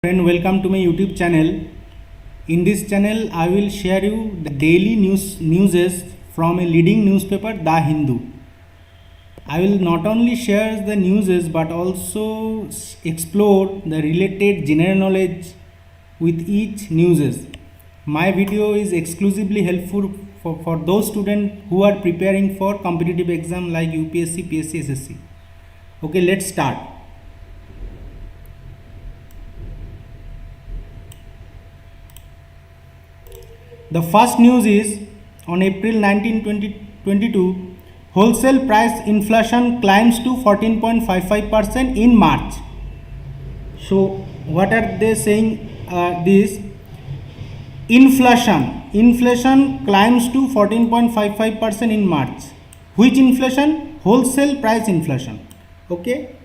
Friend, welcome to my YouTube channel. In this channel, I will share you the daily newses from a leading newspaper, The Hindu. I will not only share the newses but also explore the related general knowledge with each newses. My video is exclusively helpful for those students who are preparing for competitive exam like UPSC, PSC, SSC. Okay, let's start. The first news is on April 19, 2022, wholesale price inflation climbs to 14.55% in March. So, what are they saying? This inflation climbs to 14.55% in March. Which inflation? Wholesale price inflation. Okay,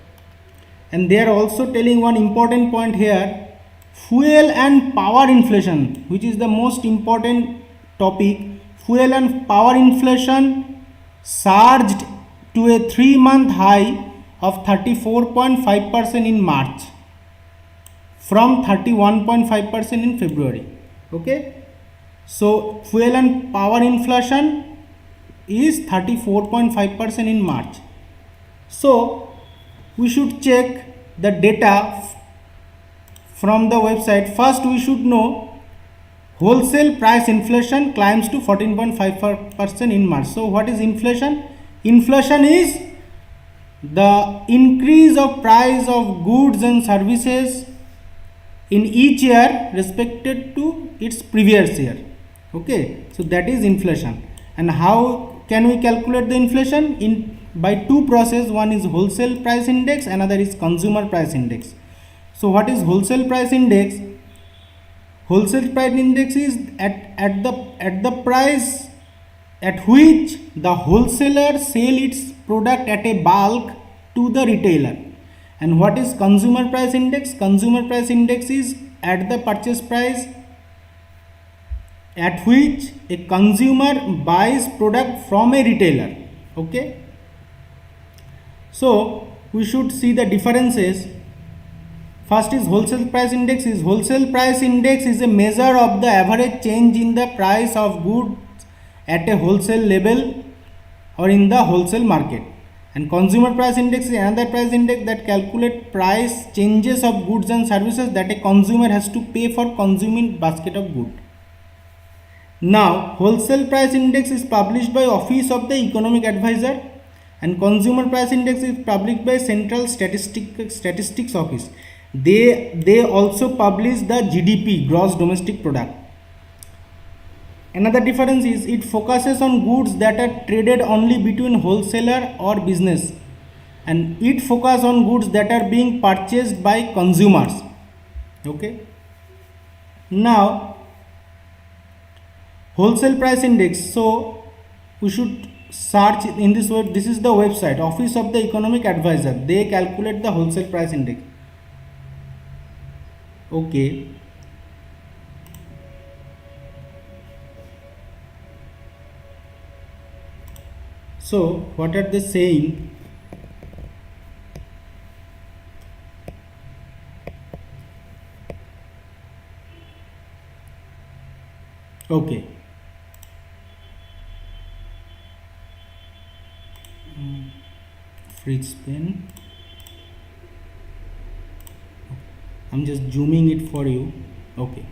and they are also telling one important point here. Fuel and power inflation, which is the most important topic. Fuel and power inflation surged to a 3-month high of 34.5% in March from 31.5% in February. Okay, so fuel and power inflation is 34.5% in March. So we should check the data from the website. First, we should know wholesale price inflation climbs to 14.55% in March. So, what is inflation? Inflation is the increase of price of goods and services in each year respected to its previous year. Okay, so that is inflation. And how can we calculate the inflation? By two processes. One is wholesale price index, another is consumer price index. So what is wholesale price index? Wholesale price index is at the price at which the wholesaler sell its product at a bulk to the retailer. And what is consumer price index? Consumer price index is at the purchase price at which a consumer buys product from a retailer. Okay, so we should see the differences. First is wholesale price index. Wholesale price index is a measure of the average change in the price of goods at a wholesale level or in the wholesale market. And consumer price index is another price index that calculates price changes of goods and services that a consumer has to pay for consuming basket of goods. Now, wholesale price index is published by Office of the Economic Advisor, and consumer price index is published by Central Statistics Office. They also publish the GDP, gross domestic product. Another difference is it focuses on goods that are traded only between wholesaler or business, and it focuses on goods that are being purchased by consumers. Okay, now wholesale price index. So we should search in this web. This is the website, Office of the Economic Advisor. They calculate the wholesale price index. Okay, so what are they saying? Okay, fridge pen. I'm just zooming it for you. Okay,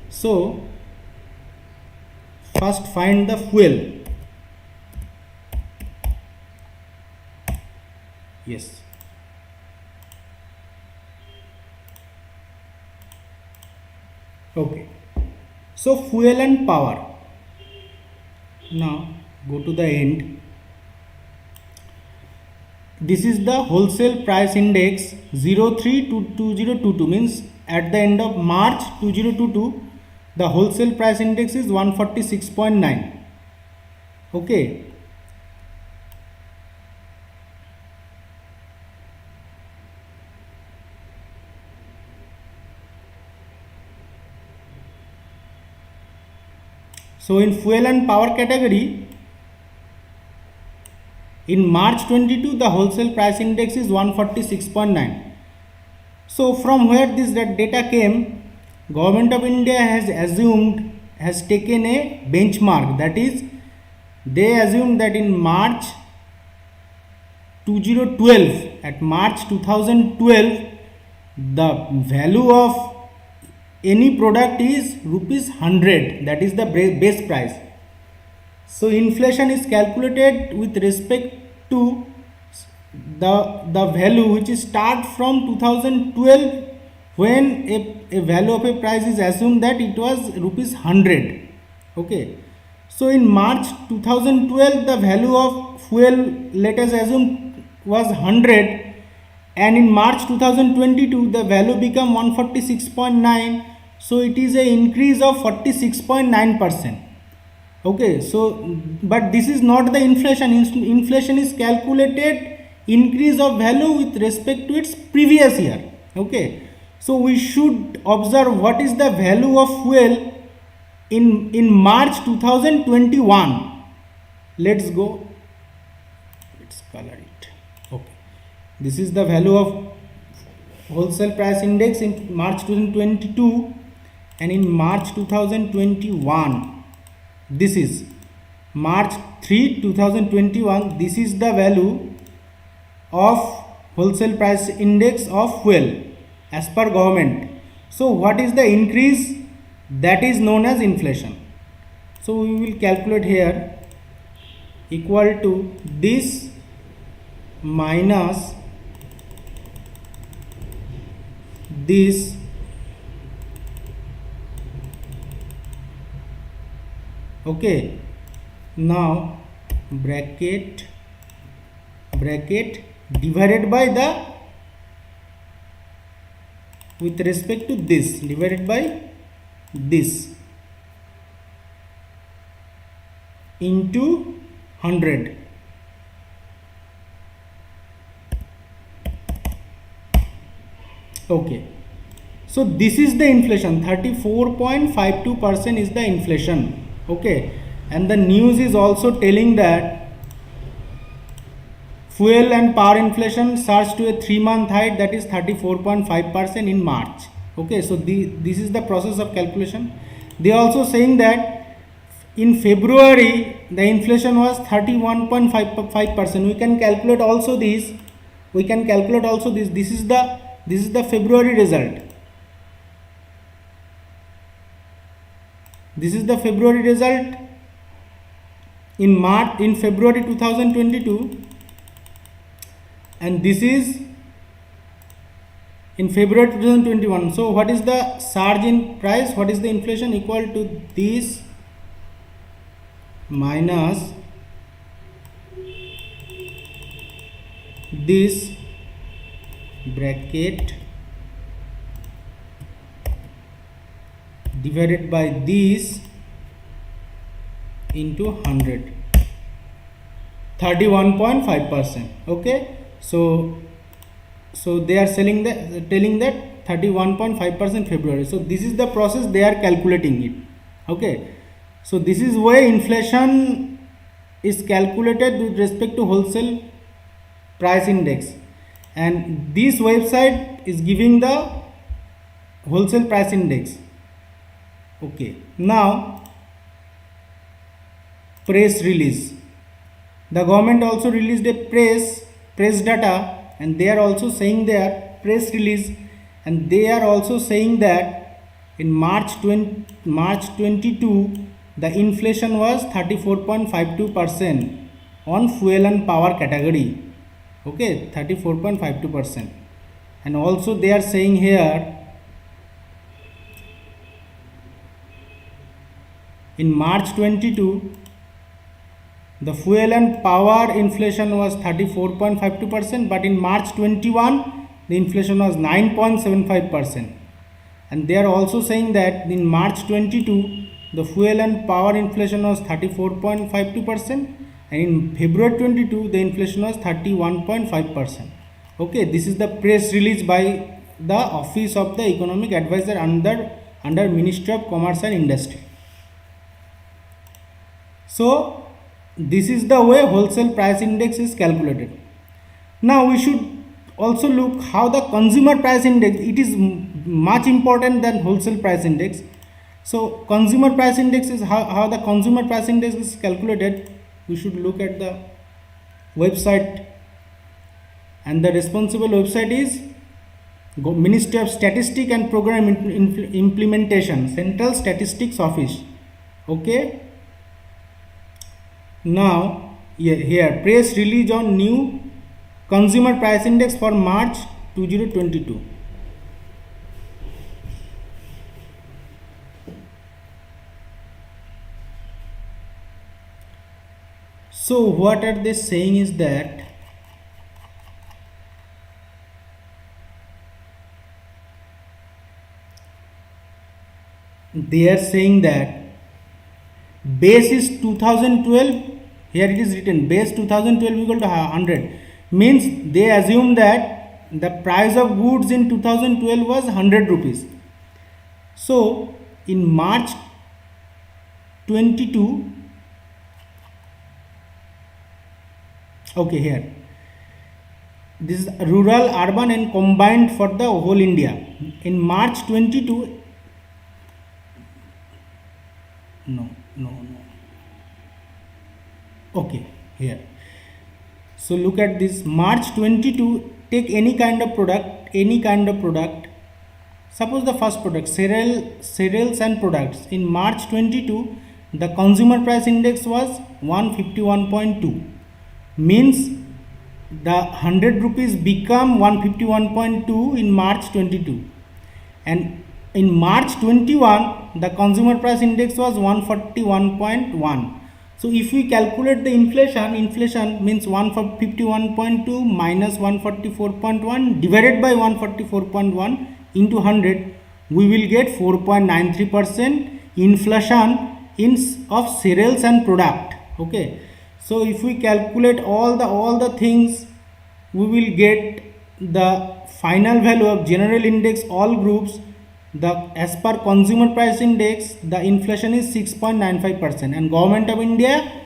so first find the fuel. Yes, okay, so fuel and power. Now go to the end. This is the wholesale price index 03-2022, means at the end of March 2022 the wholesale price index is 146.9. okay, so in fuel and power category, in March 22 the wholesale price index is 146.9. So from where this data came, Government of India has taken a benchmark, that is they assumed that in March 2012, at March 2012, the value of any product is rupees 100, that is the base price. So inflation is calculated with respect to the value which is start from 2012, when a value of a price is assumed that it was rupees 100. Okay, so in March 2012 the value of fuel, let us assume, was 100, and in March 2022 the value become 146.9, so it is a increase of 46.9%. Okay, so but this is not the inflation. Inflation is calculated increase of value with respect to its previous year. Okay, so we should observe what is the value of fuel in March 2021. Let's go, let's color it. Okay, this is the value of wholesale price index in March 2022, and in March 2021, this is March 3 2021, this is the value of wholesale price index of fuel as per government. So what is the increase? That is known as inflation. So we will calculate here, equal to this minus this okay. Now bracket divided by the, with respect to this, divided by this into 100. Okay, so this is the inflation. 34.52% is the inflation. Okay, and the news is also telling that fuel and power inflation surged to a 3-month high, that is 34.5% in March. Okay, so this is the process of calculation. They are also saying that in February the inflation was 31.5%. We can calculate also this. This is the February result. This is the February result in February 2022, and this is in February 2021. So what is the surge in price? What is the inflation? Equal to this minus this bracket divided by this into 100, 31.5%. Okay, so they are telling that 31.5% February. So this is the process they are calculating it. Okay, so this is why inflation is calculated with respect to wholesale price index, and this website is giving the wholesale price index. Okay, now press release. The government also released a press data, and they are also saying their press release, and they are also saying that in March 22 the inflation was 34.52% on fuel and power category. Okay, 34.52%. And also they are saying here in March 22 the fuel and power inflation was 34.52%, but in March 21 the inflation was 9.75%. And they are also saying that in March 22 the fuel and power inflation was 34.52%, and in February 22 the inflation was 31.5%. Okay, this is the press release by the Office of the Economic Advisor under Ministry of Commerce and Industry. So this is the way wholesale price index is calculated. Now we should also look how the consumer price index, it is much important than wholesale price index. So consumer price index is how the consumer price index is calculated. We should look at the website, and the responsible website is Ministry of Statistics and Program Implementation, Central Statistics Office. Okay. Now here press release on new consumer price index for March 2022. So what are they saying is that they are saying that base is 2012. Here it is written base 2012 equal to 100, means they assume that the price of goods in 2012 was 100 rupees. So in March 22, okay, here this is rural, urban and combined for the whole India. In March 22, no, okay, here. So look at this, March 22, take any kind of product, suppose the first product, cereals and products. In March 22, the consumer price index was 151.2, means the 100 rupees become 151.2 in March 22, and in March 21 the consumer price index was 141.1. So if we calculate the inflation means 151.2 minus 144.1 divided by 144.1 into 100, we will get 4.93% inflation of cereals and product. Okay, so if we calculate all the things, we will get the final value of general index all groups. As per consumer price index, the inflation is 6.95%, and Government of India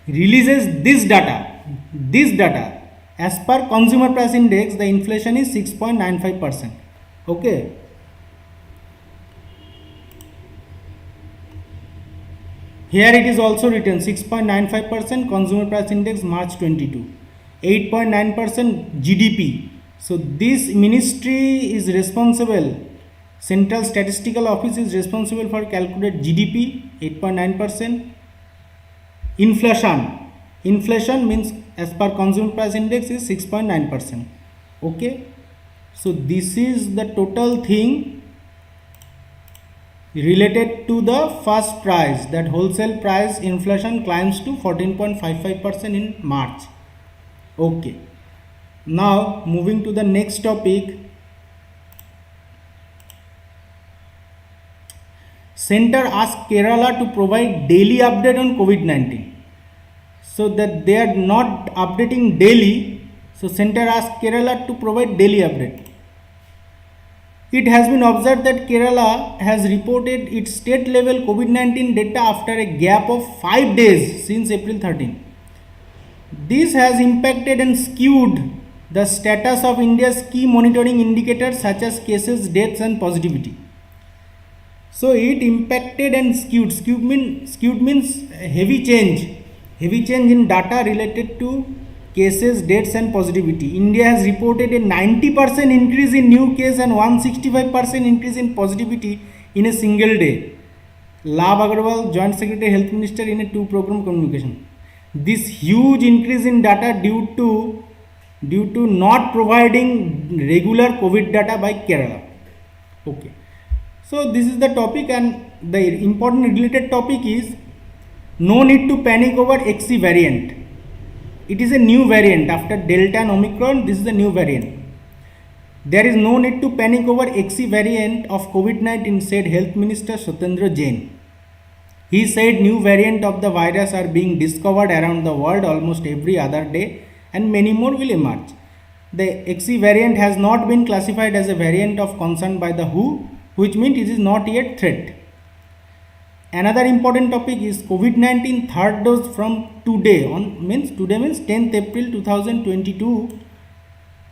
releases this data. As per consumer price index, the inflation is 6.95%. Okay. Here it is also written 6.95% consumer price index March 22, 8.9% GDP. So this ministry is responsible. Central Statistical Office is responsible for calculate GDP 8.9%. Inflation means as per consumer price index is 6.9%. Okay, so this is the total thing related to the first price, that wholesale price inflation climbs to 14.55% in March. Okay, now moving to the next topic. Center asked Kerala to provide daily update on COVID-19. So that they are not updating daily. So Center asked Kerala to provide daily update. It has been observed that Kerala has reported its state level COVID-19 data after a gap of 5 days since April 13. This has impacted and skewed the status of India's key monitoring indicators such as cases, deaths and positivity. So it impacted and skewed. Skewed means heavy change in data related to cases, deaths and positivity. India has reported a 90% increase in new case and 165% increase in positivity in a single day. Lab Agarwal, Joint Secretary Health Minister in a 2 program communication. This huge increase in data due to not providing regular COVID data by Kerala. Okay. So this is the topic, and the important related topic is no need to panic over XC variant. It is a new variant after Delta and Omicron. This is a new variant. There is no need to panic over XC variant of COVID-19, said Health Minister Satyendra Jain. He said new variant of the virus are being discovered around the world almost every other day, and many more will emerge. The XC variant has not been classified as a variant of concern by the WHO, which means it is not yet threat. Another important topic is COVID-19 third dose from today. Today means 10th April 2022.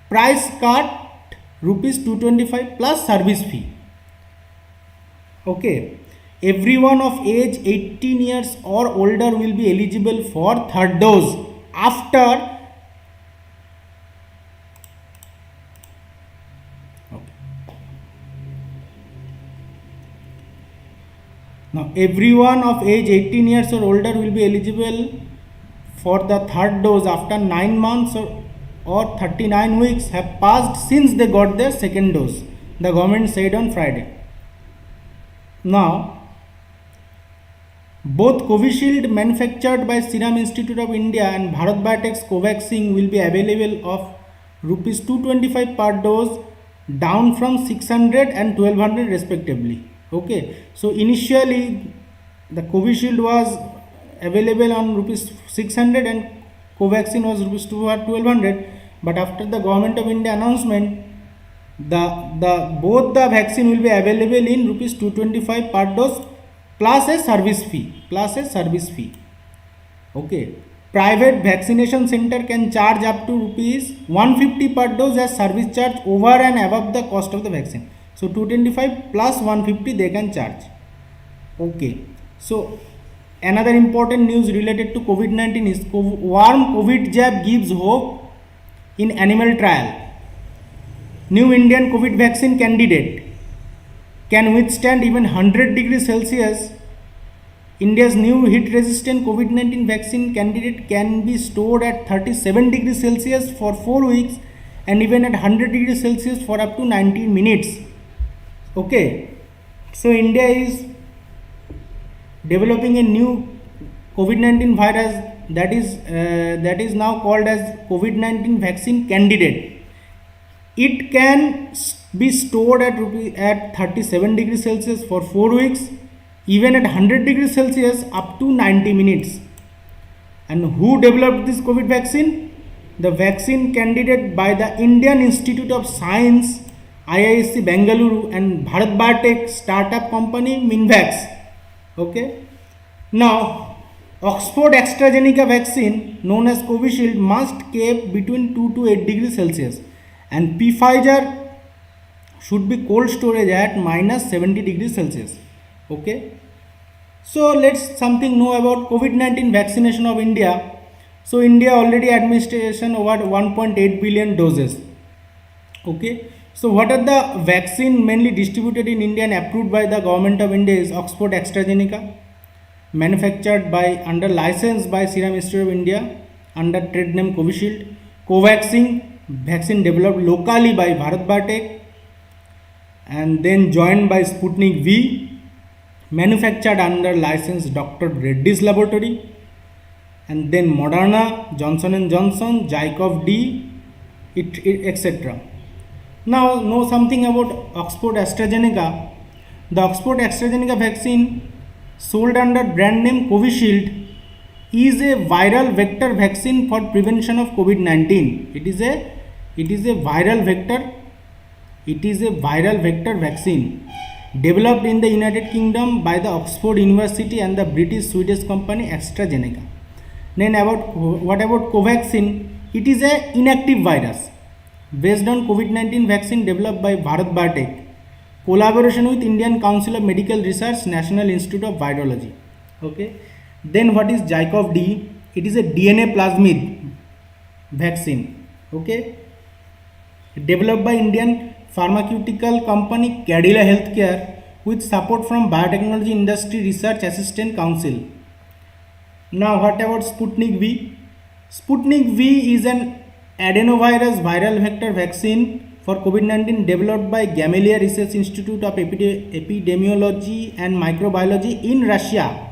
price cut rupees 225 plus service fee. Okay, everyone of age 18 years or older will be eligible for third dose after now everyone of age 18 years or older will be eligible for the third dose after 9 months or 39 weeks have passed since they got their second dose, the government said on Friday. Now, both Covishield manufactured by Serum Institute of India and Bharat Biotech's Covaxin will be available of rupees 225 per dose, down from 600 and 1200 respectively. Okay, so initially the Covishield was available on rupees 600 and Covaxin was rupees 1200, but after the government of India announcement, both the vaccine will be available in rupees 225 per dose plus a service fee. Okay, private vaccination center can charge up to rupees 150 per dose as service charge over and above the cost of the vaccine. So 225 plus 150 they can charge. Okay, so another important news related to COVID-19 is warm COVID jab gives hope in animal trial. New Indian COVID vaccine candidate can withstand even 100 degrees Celsius. India's new heat-resistant COVID-19 vaccine candidate can be stored at 37 degrees Celsius for 4 weeks and even at 100 degrees Celsius for up to 90 minutes. Okay, so India is developing a new COVID-19 virus that is now called as COVID-19 vaccine candidate. It can be stored at 37 degrees Celsius for 4 weeks, even at 100 degrees Celsius up to 90 minutes. And who developed this COVID vaccine? The vaccine candidate by the Indian Institute of Science, IISc Bengaluru, and Bharat Biotech startup company Minvax. Okay. Now, Oxford AstraZeneca vaccine known as Covishield must keep between 2 to 8 degrees Celsius, and Pfizer should be cold storage at minus 70 degrees Celsius. Okay. So let's something know about COVID-19 vaccination of India. So India already administration over 1.8 billion doses. Okay. So what are the vaccine mainly distributed in India and approved by the government of India is Oxford AstraZeneca, manufactured by under license by Serum Institute of India under trade name Covishield. Covaxin vaccine developed locally by Bharat Biotech and then joined by Sputnik V, manufactured under license Dr. Reddy's Laboratory, and then Moderna, Johnson & Johnson, Zycov D, etc. Now know something about Oxford AstraZeneca. The Oxford AstraZeneca vaccine sold under brand name Covishield is a viral vector vaccine for prevention of COVID-19. It is a viral vector vaccine developed in the United Kingdom by the Oxford University and the British Swedish company AstraZeneca. Then what about Covaxin? It is a inactive virus based on COVID-19 vaccine developed by Bharat Biotech, collaboration with Indian Council of Medical Research, National Institute of Virology. Okay. Then what is Zycov D? It is a DNA plasmid vaccine. Okay. Developed by Indian pharmaceutical company Cadila Healthcare with support from Biotechnology Industry Research Assistant Council. Now what about Sputnik V? Sputnik V is an adenovirus viral vector vaccine for COVID-19 developed by Gamaleya Research Institute of Epidemiology and Microbiology in Russia.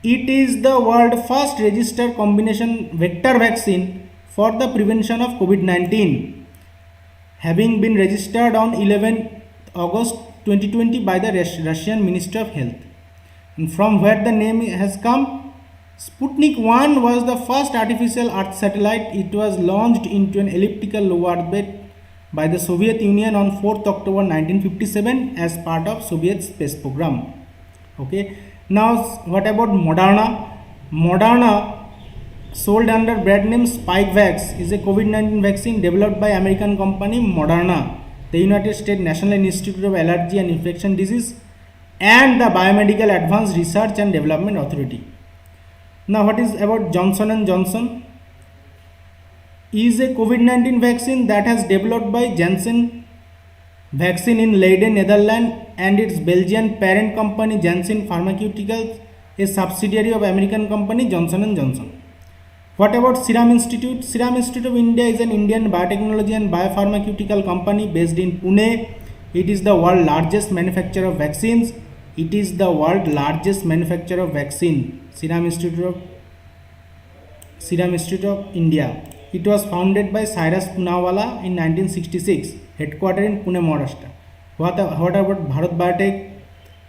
It is the world's first registered combination vector vaccine for the prevention of COVID-19, having been registered on 11 August 2020 by the Russian Ministry of Health. And from where the name has come, Sputnik 1 was the first artificial Earth satellite. It was launched into an elliptical low orbit by the Soviet Union on 4th October 1957 as part of Soviet space program. Okay. Now what about Moderna? Moderna sold under brand name Spikevax, is a COVID-19 vaccine developed by American company Moderna, the United States National Institute of Allergy and Infection Disease, and the Biomedical Advanced Research and Development Authority. Now, what is about Johnson & Johnson? Is a COVID-19 vaccine that has developed by Janssen Vaccine in Leyland, Netherlands, and its Belgian parent company Janssen Pharmaceuticals, a subsidiary of American company Johnson & Johnson. What about Serum Institute? Serum Institute of India is an Indian biotechnology and biopharmaceutical company based in Pune. It is the world's largest manufacturer of vaccines. It is the world's largest manufacturer of vaccine. Serum Institute of India. It was founded by Cyrus Poonawalla in 1966, headquartered in Pune, Maharashtra. What about Bharat Biotech?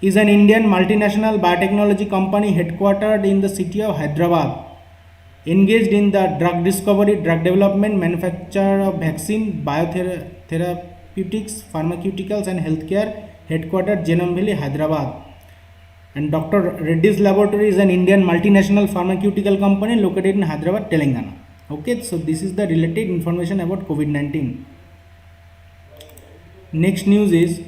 Is an Indian multinational biotechnology company headquartered in the city of Hyderabad, engaged in the drug discovery, drug development, manufacture of vaccine, biotherapeutics, pharmaceuticals and healthcare, headquartered Genome Valley, Hyderabad. And Dr. Reddy's Laboratory is an Indian multinational pharmaceutical company located in Hyderabad, Telangana. Okay, so this is the related information about COVID-19. Next news is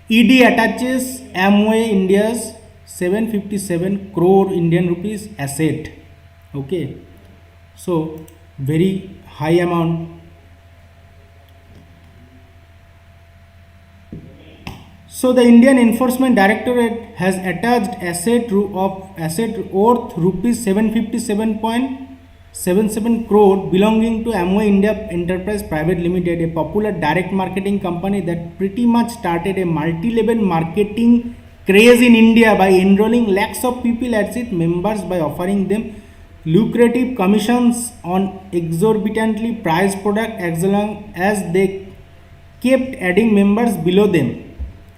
ED attaches Amway India's 757 crore Indian rupees asset. Okay, so very high amount. So the Indian Enforcement Directorate has attached asset worth rupees 757.77 crore belonging to Amway India Enterprise Private Limited, a popular direct marketing company that pretty much started a multi-level marketing craze in India by enrolling lakhs of people as its members by offering them lucrative commissions on exorbitantly priced products as long as they kept adding members below them.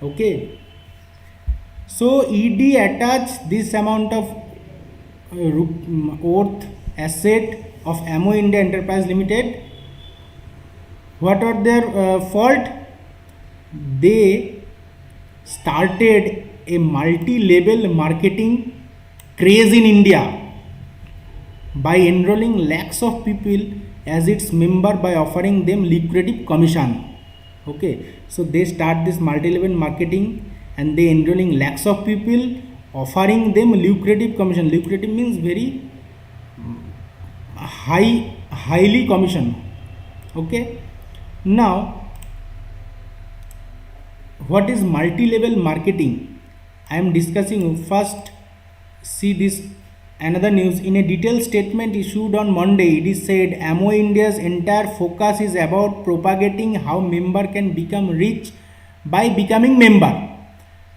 Okay, so ED attached this amount of worth asset of Amway India Enterprise Limited. What are their fault? They started a multi-level marketing craze in India by enrolling lakhs of people as its member by offering them lucrative commission. Okay, so they start this multi-level marketing and they enrolling lakhs of people, offering them lucrative commission. Lucrative means very highly commission. Okay, now what is multi-level marketing? I am discussing. First, see this another news. In a detailed statement issued on Monday, it is said Amway India's entire focus is about propagating how member can become rich by becoming member,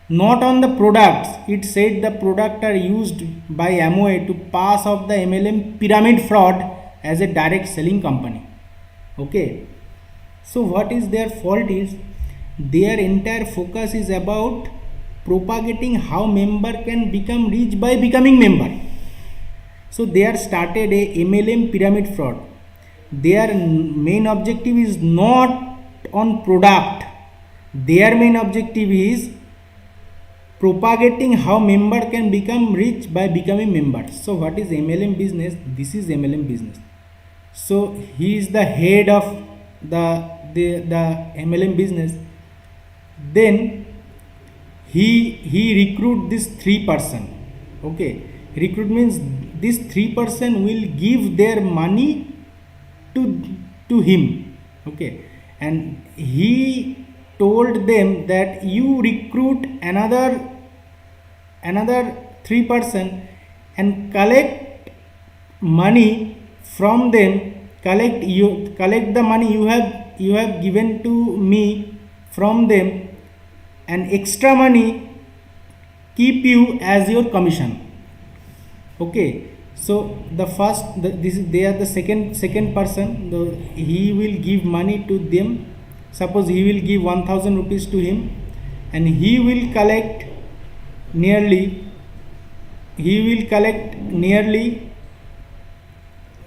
not on the products. It said the products are used by Amway to pass off the MLM pyramid fraud as a direct selling company. Okay, so what is their fault is their entire focus is about propagating how member can become rich by becoming member. So they are started a MLM pyramid fraud. Their main objective is not on product. Their main objective is propagating how member can become rich by becoming member. So what is MLM business? This is MLM business. So he is the head of the MLM business. Then he recruit this 3%. Okay, recruit means this 3% will give their money to him. Okay, and he told them that you recruit another 3% and collect money from them, collect the money you have given to me from them, and extra money keep you as your commission. Okay, so the first they are the second person. He will give money to them. Suppose he will give 1000 rupees to him, and he will collect nearly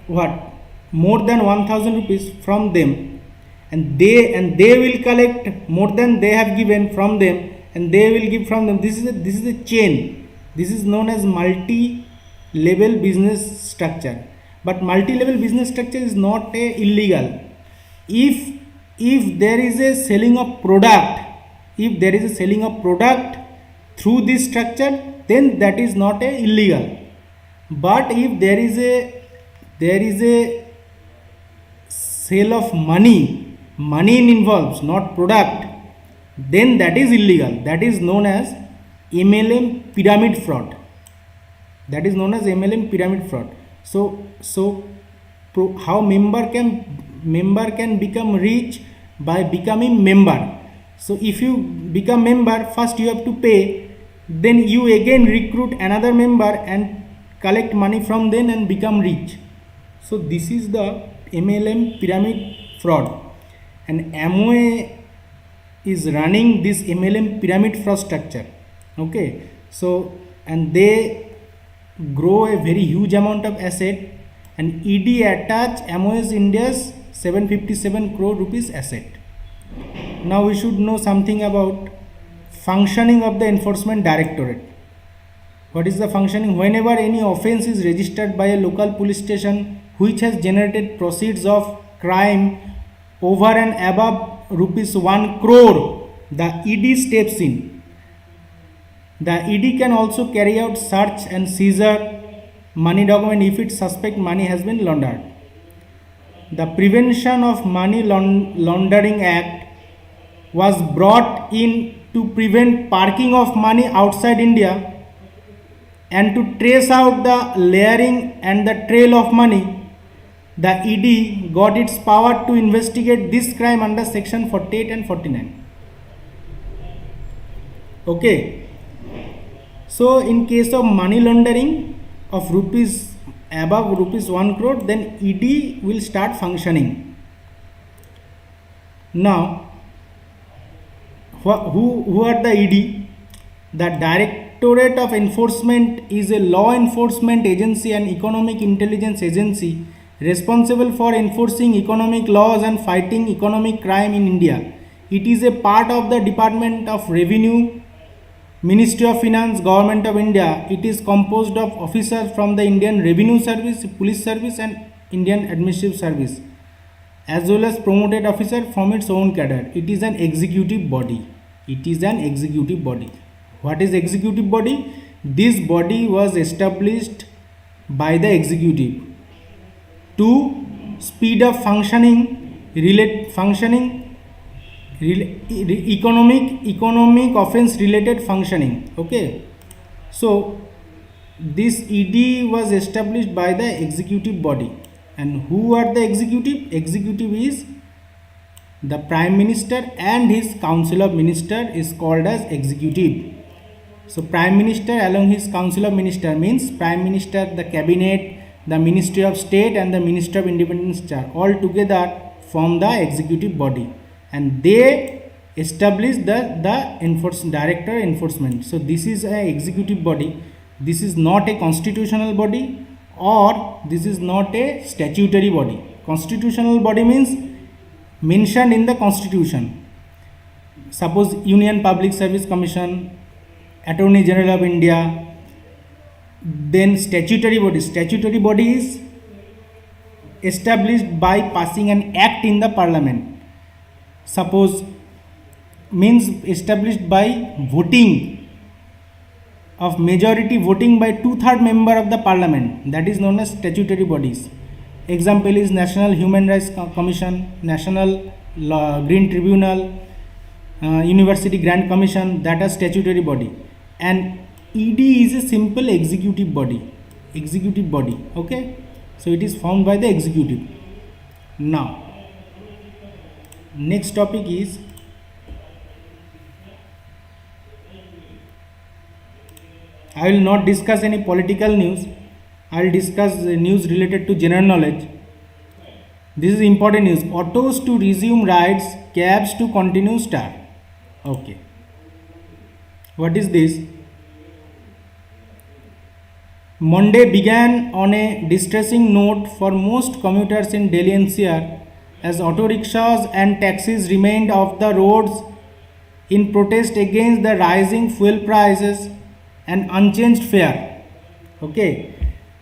what, more than 1000 rupees from them, and they will collect more than they have given from them, and they will give from them. This is a chain. This is known as multi-level business structure. but multi-level business structure is not a illegal. If there is a selling of product, if there is a selling of product through this structure, then that is not a illegal. But if there is a sale of money involves, not product, then that is illegal. That is known as MLM pyramid fraud. That is known as MLM pyramid fraud. So how member can become rich? By becoming member. So if you become member, first you have to pay, then you again recruit another member and collect money from them and become rich. So this is the MLM pyramid fraud, and MOA is running this MLM pyramid fraud structure. Okay, so and they grow a very huge amount of asset, and ED attach MOS India's 757 crore rupees asset. Now we should know something about functioning of the Enforcement Directorate. What is the functioning? Whenever any offence is registered by a local police station which has generated proceeds of crime over and above rupees 1 crore, the ED steps in. The ED can also carry out search and seizure money document if it suspect money has been laundered. The Prevention of Money Laundering Act was brought in to prevent parking of money outside India and to trace out the layering and the trail of money. The ED got its power to investigate this crime under section 48 and 49. Okay. So in case of money laundering of above rupees 1 crore, then ED will start functioning. Now, who are the ED? The Directorate of Enforcement is a law enforcement agency and economic intelligence agency responsible for enforcing economic laws and fighting economic crime in India. It is a part of the Department of Revenue, Ministry of Finance, Government of India. It is composed of officers from the Indian Revenue Service, Police Service and Indian Administrative Service, as well as promoted officer from its own cadre. It is an executive body. It is an executive body. What is executive body? This body was established by the executive to speed up economic offense related functioning. Okay, so this ED was established by the executive body. And who are the executive? Executive is the Prime Minister and his Council of Minister is called as executive. So Prime Minister along his Council of Minister means Prime Minister, the Cabinet, the Ministry of State and the Minister of Independence all together form the executive body, and they establish the Director Enforcement. So this is an executive body. This is not a constitutional body, or this is not a statutory body. Constitutional body means mentioned in the Constitution. Suppose Union Public Service Commission, Attorney General of India. Then statutory body is established by passing an act in the Parliament. Suppose means established by voting of majority, voting by 2/3 member of the Parliament. That is known as statutory bodies. Example is National Human Rights Commission, National Green Tribunal, University Grant Commission, that are statutory body. And ED is a simple executive body. Okay, so it is formed by the executive. Now next topic is I will not discuss any political news. I will discuss news related to general knowledge. This is important news. Autos to resume rides, cabs to continue start. Okay, what is this? Monday began on a distressing note for most commuters in Delhi NCR as auto rickshaws and taxis remained off the roads in protest against the rising fuel prices and unchanged fare. Okay,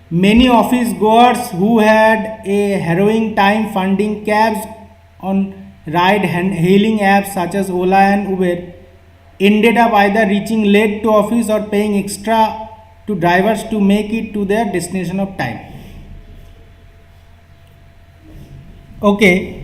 Many office goers who had a harrowing time finding cabs on ride hailing apps such as Ola and Uber ended up either reaching late to office or paying extra to drivers to make it to their destination of time. Okay.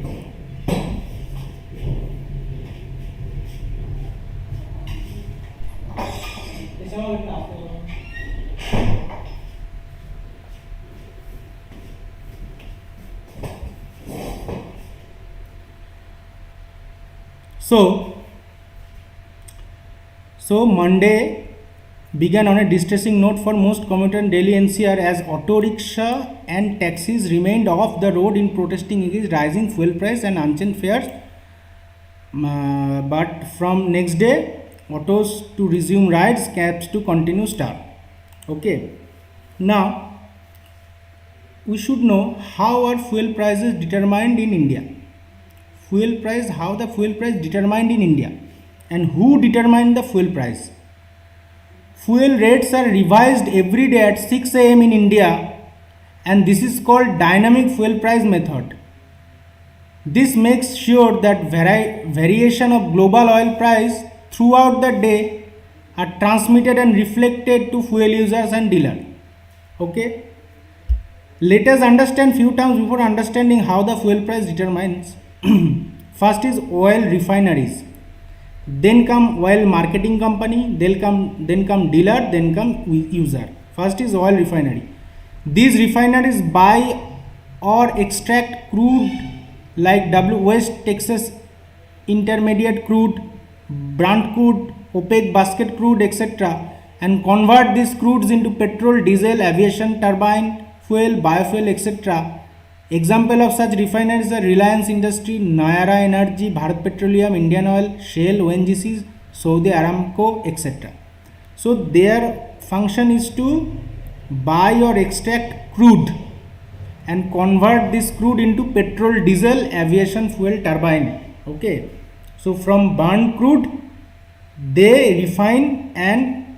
So Monday began on a distressing note for most commuters in Delhi NCR as auto rickshaw and taxis remained off the road in protesting against rising fuel price and unchanged fares. But from next day, autos to resume rides, cabs to continue start. Okay. Now we should know how are fuel prices determined in India. How the fuel price determined in India, and who determined the fuel price. Fuel rates are revised every day at 6 am in India, and this is called dynamic fuel price method. This makes sure that variation of global oil price throughout the day are transmitted and reflected to fuel users and dealers. Okay. Let us understand few terms before understanding how the fuel price determines. First is oil refineries, then come oil marketing company, then come dealer, then come user. First is oil refinery. These refineries buy or extract crude like West Texas Intermediate crude, Brent crude, OPEC basket crude, etc., and convert these crudes into petrol, diesel, aviation, turbine, fuel, biofuel, etc. Example of such refineries are Reliance Industry, Nayara Energy, Bharat Petroleum, Indian Oil, Shell, ONGC, Saudi Aramco, etc. So their function is to buy or extract crude and convert this crude into petrol, diesel, aviation fuel, turbine. Okay. So from burnt crude, they refine and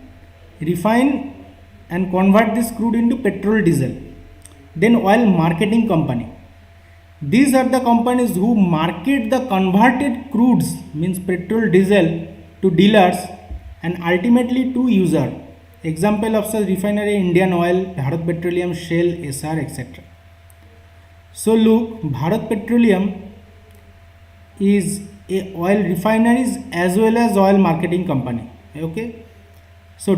convert this crude into petrol, diesel. Then oil marketing company. These are the companies who market the converted crudes, means petrol, diesel, to dealers and ultimately to user. Example of such refinery Indian Oil, Bharat Petroleum, Shell, SR, etc. So look, Bharat Petroleum is a oil refineries as well as oil marketing company. Okay. So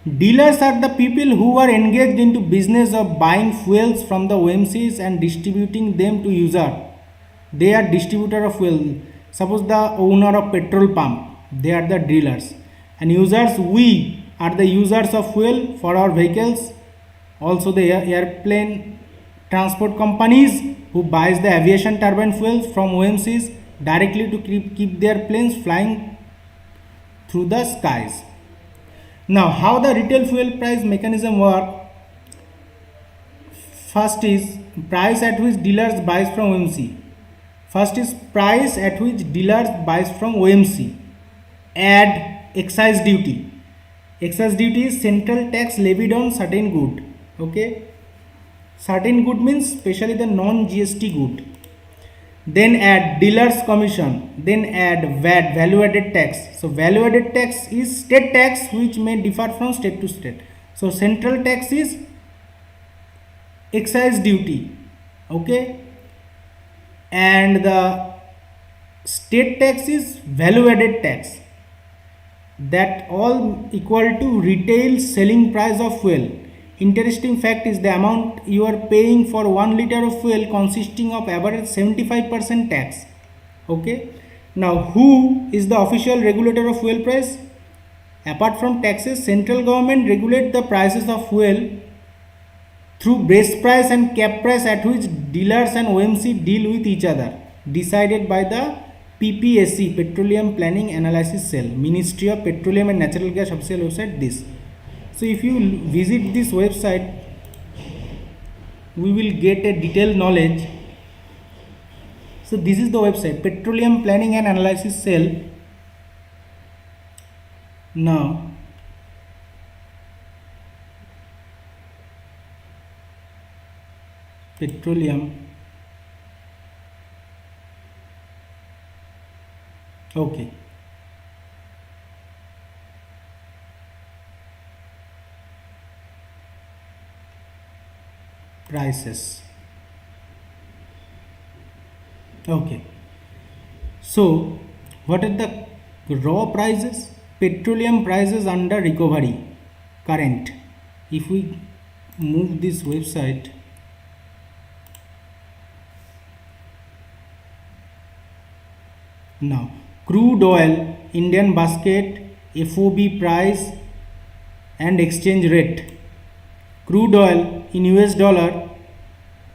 Dealers are the people who are engaged into business of buying fuels from the OMCs and distributing them to user. They are distributor of fuel. Suppose the owner of petrol pump, they are the dealers. And users, we are the users of fuel for our vehicles. Also the airplane transport companies who buys the aviation turbine fuels from OMCs directly to keep their planes flying through the skies. Now, how the retail fuel price mechanism work? First is price at which dealers buys from OMC. First is price at which dealers buys from OMC. Add excise duty. Excise duty is central tax levied on certain good. Okay. Certain good means especially the non-GST good. Then add dealer's commission, then add VAT, value added tax. So value added tax is state tax which may differ from state to state. So central tax is excise duty, okay, and the state tax is value added tax. That all equal to retail selling price of fuel. Interesting fact is the amount you are paying for 1 liter of fuel consisting of average 75% tax. Okay. Now, who is the official regulator of fuel price? Apart from taxes, central government regulate the prices of fuel through base price and cap price at which dealers and OMC deal with each other, decided by the PPSC, Petroleum Planning Analysis Cell, Ministry of Petroleum and Natural Gas official website. This. So if you visit this website, we will get a detailed knowledge. So this is the website, Petroleum Planning and Analysis Cell. Now petroleum. Okay. Prices. Okay. So, what are the raw prices? Petroleum prices under recovery, current. If we move this website, now crude oil, Indian basket, FOB price and exchange rate. Crude oil in US dollar,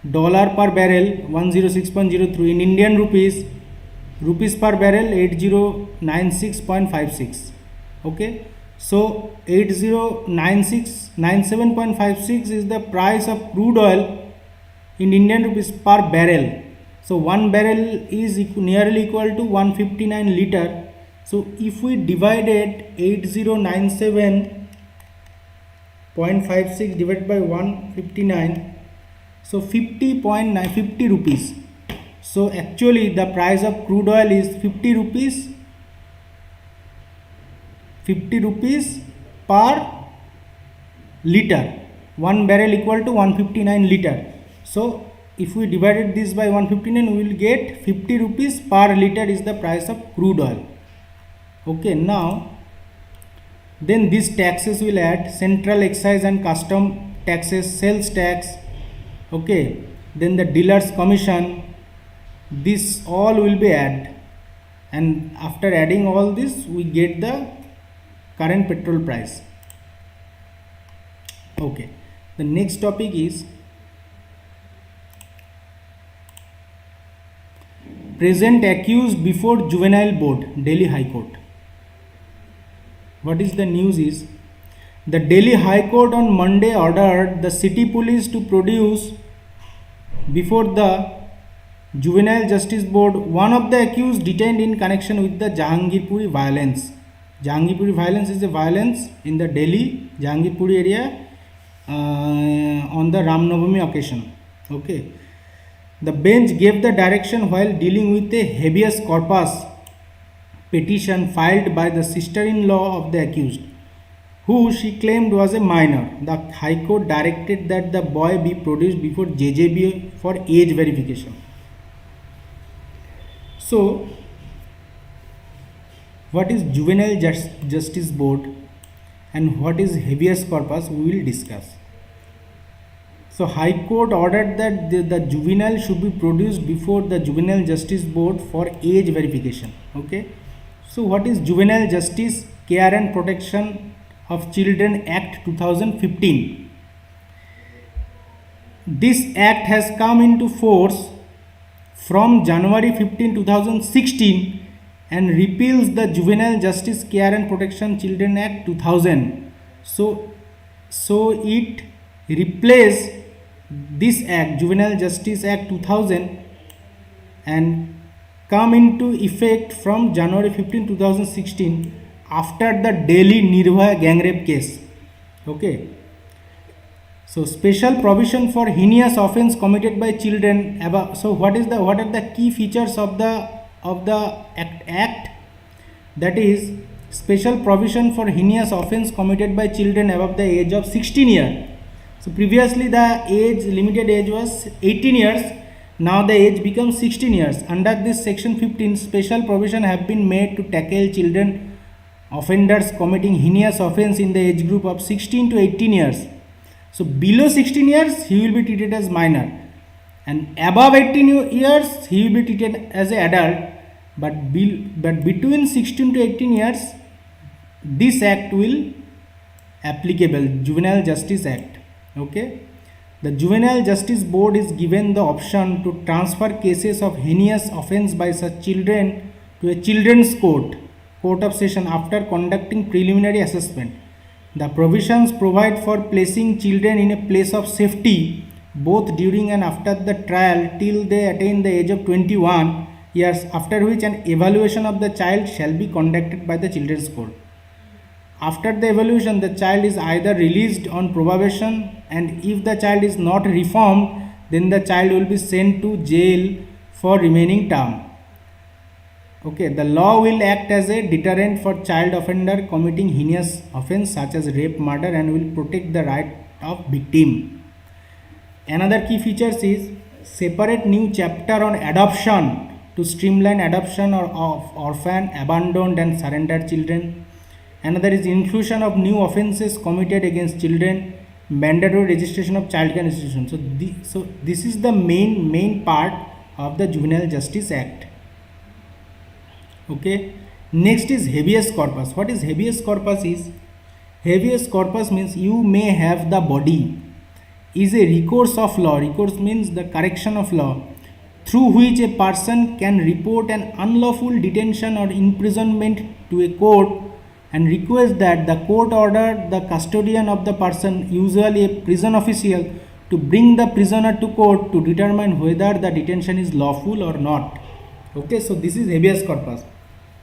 dollar per barrel 106.03, in Indian rupees, rupees per barrel 8096.56. Okay, so 8096.97.56 is the price of crude oil in Indian rupees per barrel. So 1 barrel is nearly equal to 159 liter. So if we divided 8097.56 divided by 159, so 50 rupees. So actually the price of crude oil is 50 rupees per liter. 1 barrel equal to 159 liter. So if we divided this by 159, we will get 50 rupees per liter is the price of crude oil. Okay, now then these taxes will add: central excise and custom taxes, sales tax, okay, then the dealer's commission. This all will be added, and after adding all this we get the current petrol price. Okay, the next topic is present accused before Juvenile Board, Delhi High Court. What is the news is, the Delhi High Court on Monday ordered the city police to produce before the Juvenile Justice Board one of the accused detained in connection with the Jahangirpuri violence. Jahangirpuri violence is a violence in the Delhi Jahangirpuri area on the Ram Navami occasion. Okay. The bench gave the direction while dealing with a habeas corpus petition filed by the sister-in-law of the accused, who she claimed was a minor. The High Court directed that the boy be produced before JJB for age verification. So, what is Juvenile Justice Board and what is habeas corpus, we will discuss. So High Court ordered that the juvenile should be produced before the Juvenile Justice Board for age verification. Okay. So what is Juvenile Justice Care and Protection of Children Act 2015? This act has come into force from January 15, 2016 and repeals the Juvenile Justice Care and Protection Children Act 2000. So it replaces this act, Juvenile Justice Act 2000, and come into effect from January 15, 2016 after the Delhi Nirbhaya gang rape case. Okay. So special provision for heinous offence committed by children above. So what are the key features of the act? That is special provision for heinous offence committed by children above the age of 16 years. So previously the limited age was 18 years. Now the age becomes 16 years. Under this section 15, special provision have been made to tackle children offenders committing heinous offence in the age group of 16 to 18 years. So below 16 years he will be treated as minor, and above 18 years he will be treated as an adult. But between 16 to 18 years, this act will applicable, Juvenile Justice Act. Okay. The Juvenile Justice Board is given the option to transfer cases of heinous offence by such children to a children's court of session after conducting preliminary assessment. The provisions provide for placing children in a place of safety both during and after the trial till they attain the age of 21 years, after which an evaluation of the child shall be conducted by the children's court. After the evaluation, the child is either released on probation, and if the child is not reformed, then the child will be sent to jail for remaining term. Okay, the law will act as a deterrent for child offender committing heinous offense such as rape, murder, and will protect the right of victim. Another key features is separate new chapter on adoption to streamline adoption of orphan, abandoned, and surrendered children. Another is inclusion of new offences committed against children, mandatory registration of child care institutions. So this is the main part of the Juvenile Justice Act. Okay. Next is habeas corpus. What is habeas corpus is? Habeas corpus means you may have the body is a recourse of law. Recourse means the correction of law through which a person can report an unlawful detention or imprisonment to a court and request that the court order the custodian of the person, usually a prison official, to bring the prisoner to court to determine whether the detention is lawful or not. Okay, so this is habeas corpus.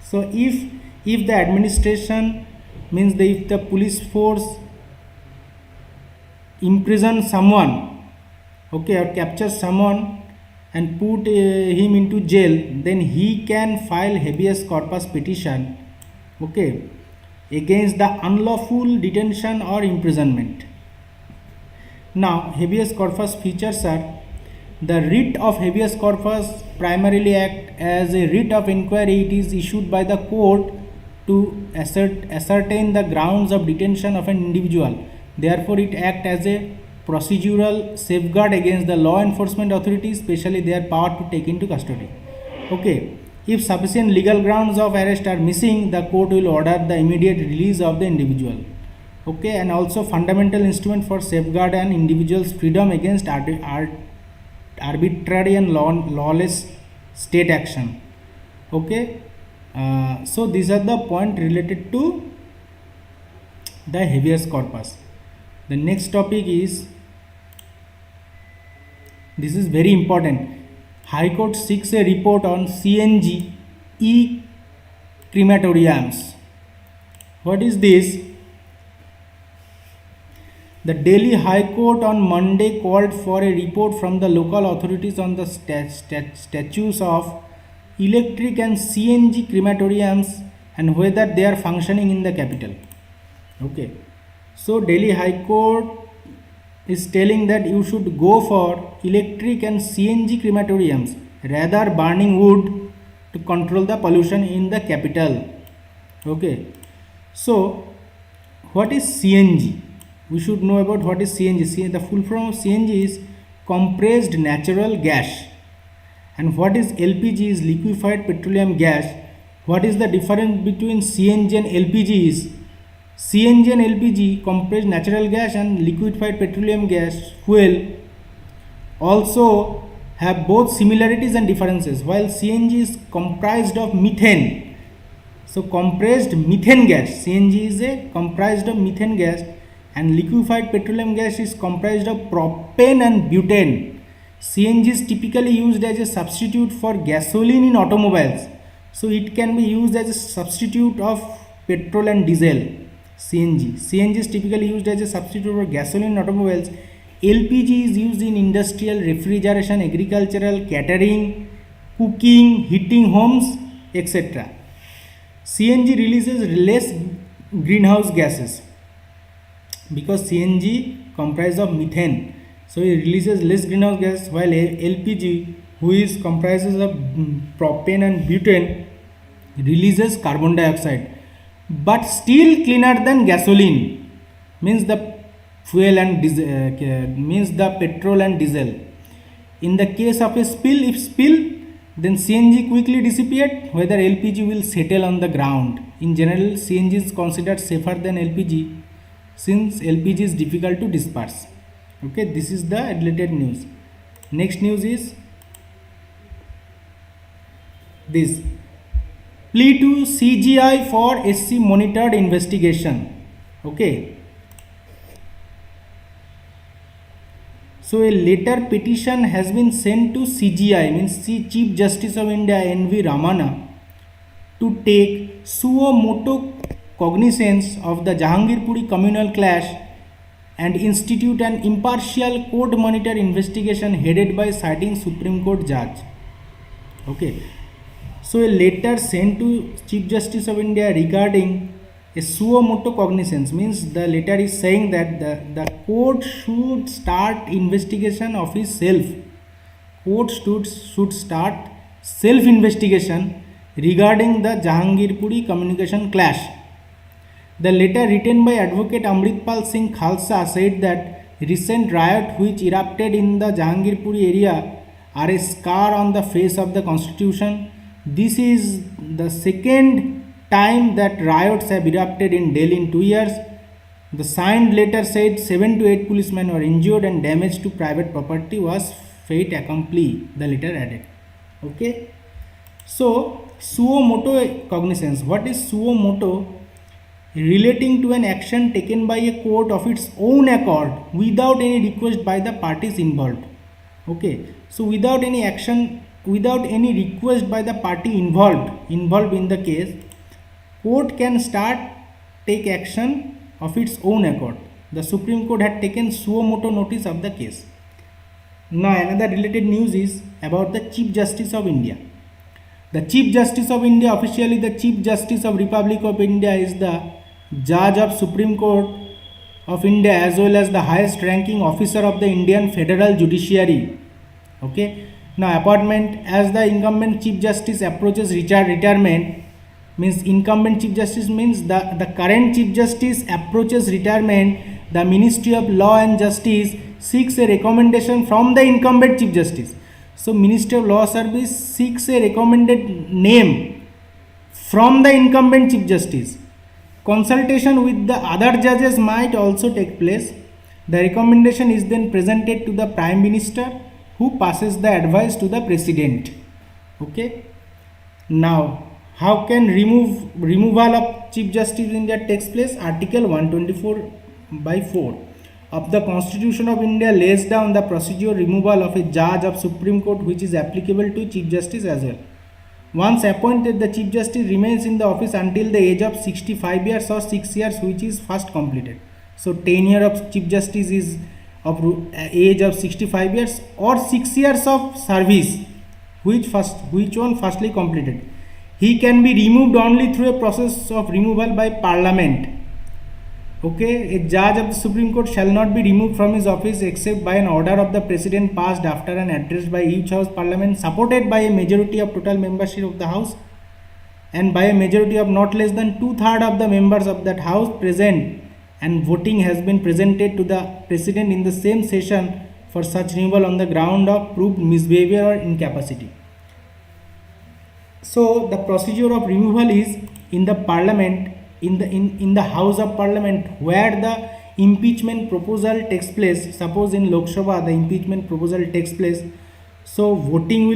So if the administration means if the police force imprison someone, okay, or capture someone and put him into jail, then he can file habeas corpus petition, okay, against the unlawful detention or imprisonment. Now habeas corpus features are: the writ of habeas corpus primarily act as a writ of inquiry. It is issued by the court to ascertain the grounds of detention of an individual. Therefore, it acts as a procedural safeguard against the law enforcement authorities, especially their power to take into custody. Okay, if sufficient legal grounds of arrest are missing, the court will order the immediate release of the individual. Okay, and also fundamental instrument for safeguard an individual's freedom against arbitrary and lawless state action. Okay, so these are the points related to the habeas corpus. The next topic is, this is very important. High Court seeks a report on CNG crematoriums. What is this? The Delhi High Court on Monday called for a report from the local authorities on the status of electric and CNG crematoriums and whether they are functioning in the capital. Okay, so Delhi High Court is telling that you should go for electric and CNG crematoriums rather burning wood to control the pollution in the capital. Okay, so what is CNG? We should know about what is CNG. The full form of CNG is compressed natural gas. And what is LPG is liquefied petroleum gas. What is the difference between CNG and LPG is CNG and LPG, compressed natural gas and liquefied petroleum gas fuel, also have both similarities and differences. While CNG is comprised of methane, so compressed methane gas, CNG is comprised of methane gas, and liquefied petroleum gas is comprised of propane and butane. CNG is typically used as a substitute for gasoline in automobiles, so it can be used as a substitute of petrol and diesel. CNG is typically used as a substitute for gasoline in automobiles. LPG is used in industrial, refrigeration, agricultural, catering, cooking, heating homes, etc. CNG releases less greenhouse gases because CNG comprises of methane, so it releases less greenhouse gas, while LPG, who is comprises of propane and butane, releases carbon dioxide, but still cleaner than gasoline, means the fuel and means the petrol and diesel. In the case of a spill, if spill, then CNG quickly disappeared, whether LPG will settle on the ground. In general, CNG is considered safer than LPG since LPG is difficult to disperse. Okay, this is the related news. Next news is this: plea to CGI for SC monitored investigation. Okay, so a letter petition has been sent to CGI, means Chief Justice of India N.V. Ramana, to take suo motu cognizance of the Jahangirpuri communal clash and institute an impartial court monitor investigation headed by citing Supreme Court judge. Okay, so a letter sent to Chief Justice of India regarding a suo motu cognizance means the letter is saying that the court should start investigation of his self. Court should start self-investigation regarding the Jahangirpuri communication clash. The letter written by Advocate Amritpal Singh Khalsa said that recent riot which erupted in the Jahangirpuri area are a scar on the face of the constitution. This is the second time that riots have erupted in Delhi in 2 years. The signed letter said 7 to 8 policemen were injured and damage to private property was fait accompli, the letter added. Okay, so suo motu cognizance. What is suo motu? Relating to an action taken by a court of its own accord without any request by the parties involved. Okay, so without any action, without any request by the party involved in the case, court can take action of its own accord. The Supreme Court had taken suo motu notice of the case. Now another related news is about the Chief Justice of India. The Chief Justice of India, officially the Chief Justice of Republic of India, is the Judge of Supreme Court of India as well as the highest ranking officer of the Indian Federal Judiciary. Okay. Now appointment as the incumbent Chief Justice approaches retirement, means incumbent Chief Justice means the current Chief Justice approaches retirement, the Ministry of Law and Justice seeks a recommendation from the incumbent Chief Justice. So Ministry of Law Service seeks a recommended name from the incumbent Chief Justice. Consultation with the other judges might also take place. The recommendation is then presented to the Prime Minister, who passes the advice to the President. Okay. Now, how can removal of Chief Justice of India takes place? Article 124/4 of the Constitution of India lays down the procedure removal of a judge of Supreme Court, which is applicable to Chief Justice as well. Once appointed, the Chief Justice remains in the office until the age of 65 years or 6 years, which is first completed. So tenure of Chief Justice is of age of 65 years or 6 years of service, which one firstly completed. He can be removed only through a process of removal by Parliament. Okay, a judge of the Supreme Court shall not be removed from his office except by an order of the President passed after an address by each House Parliament supported by a majority of total membership of the House and by a majority of not less than 2/3 of the members of that House present, and voting has been presented to the President in the same session for such removal on the ground of proved misbehavior or incapacity. So the procedure of removal is in the Parliament, in the House of Parliament, where the impeachment proposal takes place. Suppose in Lok Sabha the impeachment proposal takes place, so voting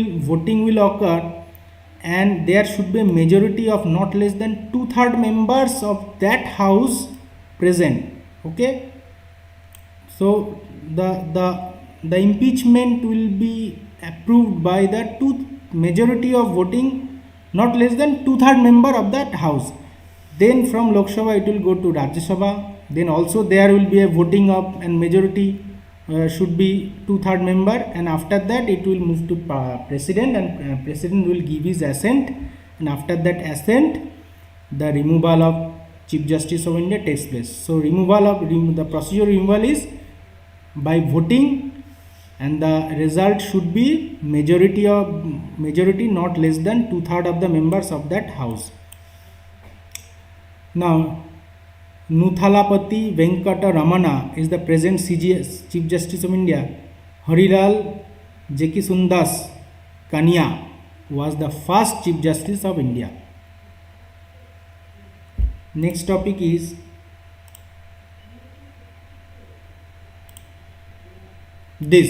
will occur, and there should be a majority of not less than 2/3 members of that House present. Okay, so the impeachment will be approved by the majority of voting not less than 2/3 member of that House. Then from Lok Sabha it will go to Rajya Sabha. Then also there will be a voting of, and majority should be 2/3 member, and after that it will move to President, and President will give his assent, and after that assent the removal of Chief Justice of India takes place. So the procedure removal is by voting, and the result should be majority not less than 2/3 of the members of that House. Now, Nuthalapati Venkata Ramana is the present Chief Justice of India. Harilal Jekisundas Kania was the first Chief Justice of India. Next topic is this: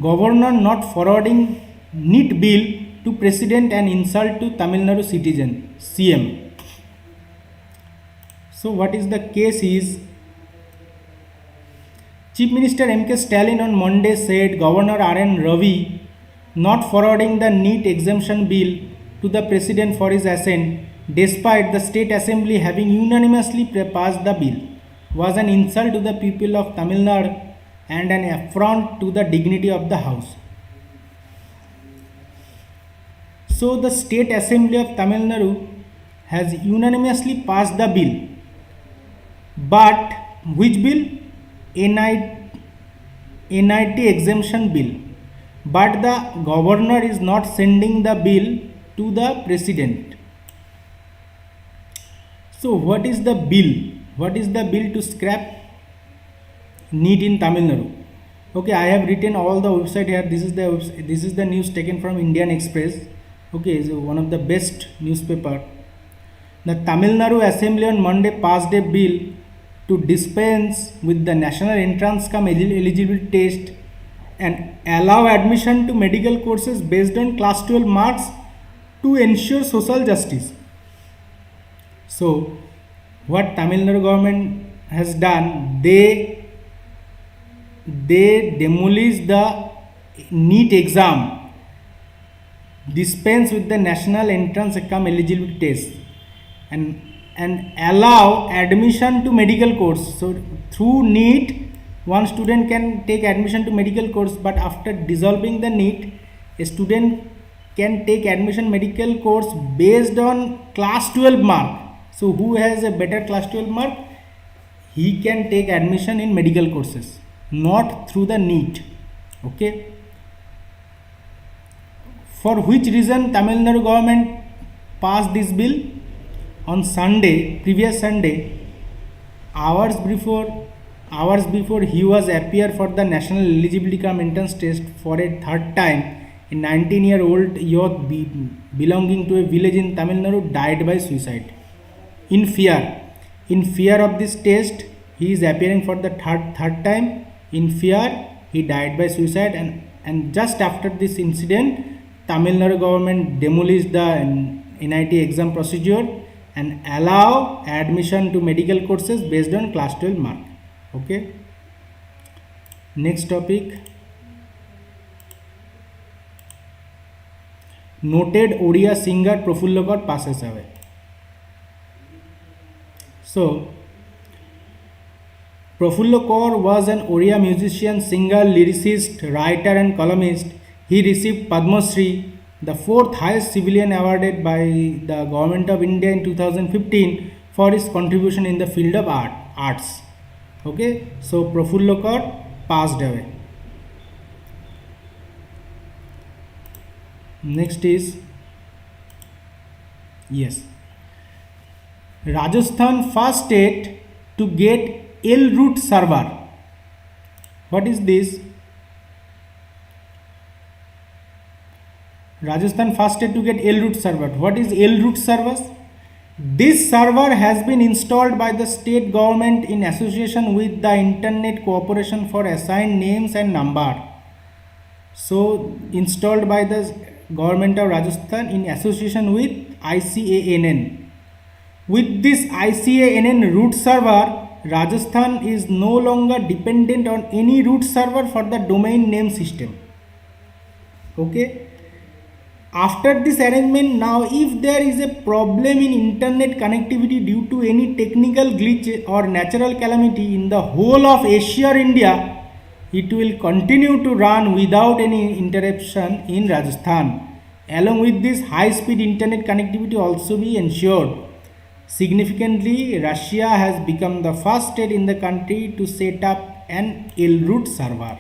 Governor not forwarding NEET bill to President and insult to Tamil Nadu citizen, CM. So what is the case is, Chief Minister M.K. Stalin on Monday said Governor R.N. Ravi not forwarding the NEET exemption bill to the President for his assent, despite the State Assembly having unanimously passed the bill. was an insult to the people of Tamil Nadu and an affront to the dignity of the house. So the State Assembly of Tamil Nadu has unanimously passed the bill. But which bill? NIT exemption bill. But the governor is not sending the bill to the president. So what is the bill? What is the bill to scrap NEET in Tamil Nadu? Okay, I have written all the website here. This is the news taken from Indian Express. Okay, so one of the best newspaper. The Tamil Nadu Assembly on Monday passed a bill to dispense with the national entrance cum eligibility test and allow admission to medical courses based on class 12 marks to ensure social justice. So what Tamil Nadu government has done, they demolished the NEET exam, dispense with the national entrance cum eligibility test and allow admission to medical course. So through NEET one student can take admission to medical course, but after dissolving the NEET, a student can take admission medical course based on class 12 mark. So who has a better class 12 mark, he can take admission in medical courses, not through the NEET. Okay. For which reason Tamil Nadu government passed this bill? On Sunday, previous Sunday, hours before he was appear for the national eligibility cum entrance test for a third time, a 19-year-old youth belonging to a village in Tamil Nadu died by suicide. In fear of this test, he is appearing for the third time. In fear, he died by suicide, and just after this incident, Tamil Nadu government demolished the NIT exam procedure and allow admission to medical courses based on class 12 mark. Okay. Next topic. Noted Oriya singer Prafullo Kar passes away. So Prafullo Kar was an Oriya musician, singer, lyricist, writer and columnist. He received Padma Shri, the fourth highest civilian awarded by the Government of India in 2015 for his contribution in the field of arts. Okay, so Prafullo Kar passed away. Next is, yes, Rajasthan first state to get L-root server. What is this? Rajasthan first state to get L-root server. What is L-root servers? This server has been installed by the state government in association with the Internet Corporation for Assigned Names and Number. So installed by the government of Rajasthan in association with ICANN. With this ICANN root server, Rajasthan is no longer dependent on any root server for the domain name system. Okay. After this arrangement, now if there is a problem in internet connectivity due to any technical glitch or natural calamity in the whole of Asia or India, it will continue to run without any interruption in Rajasthan. Along with this, high-speed internet connectivity also be ensured. Significantly, Russia has become the first state in the country to set up an L-root server.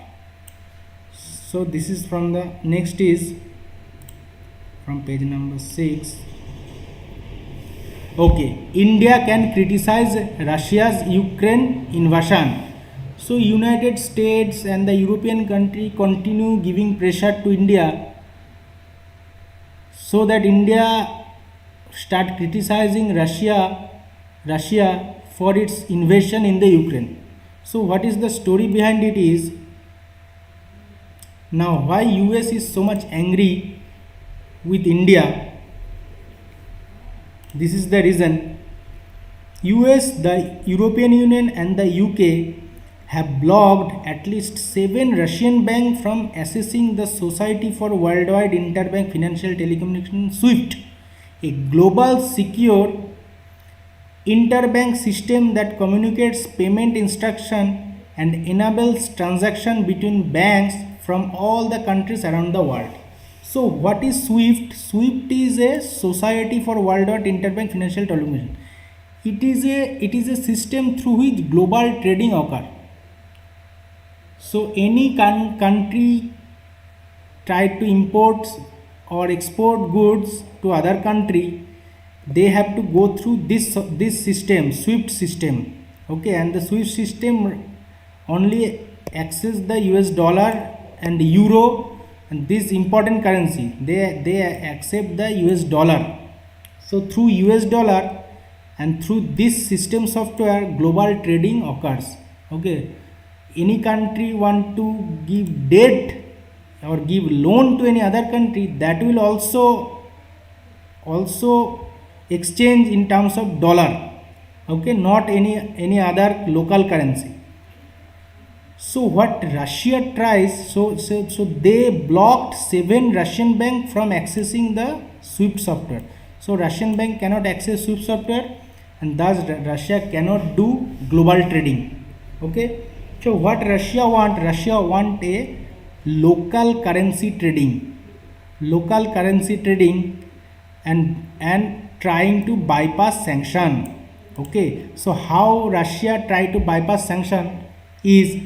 So this is from the next is from page number 6. Okay, India can criticize Russia's Ukraine invasion. So United States and the European country continue giving pressure to India so that India start criticizing Russia for its invasion in the Ukraine. So what is the story behind it is, now why US is so much angry with India? This is the reason. US, the European Union and the UK have blocked at least 7 Russian banks from accessing the Society for Worldwide Interbank Financial Telecommunication SWIFT, a global secure interbank system that communicates payment instruction and enables transaction between banks from all the countries around the world. So what is SWIFT? SWIFT is a Society for Worldwide Interbank Financial Transactions. It is a system through which global trading occurs. So any country try to import or export goods to other country, they have to go through this system, SWIFT system. Okay, and the SWIFT system only access the US dollar and euro and this important currency. They accept the US dollar. So through US dollar and through this system software, global trading occurs. Okay, any country want to give debt or give loan to any other country, that will also exchange in terms of dollar. Okay, not any other local currency. So what Russia tries, so they blocked 7 Russian banks from accessing the SWIFT software. So Russian bank cannot access SWIFT software and thus Russia cannot do global trading. Okay, so what Russia want a local currency trading and trying to bypass sanction. Okay, so how Russia try to bypass sanction is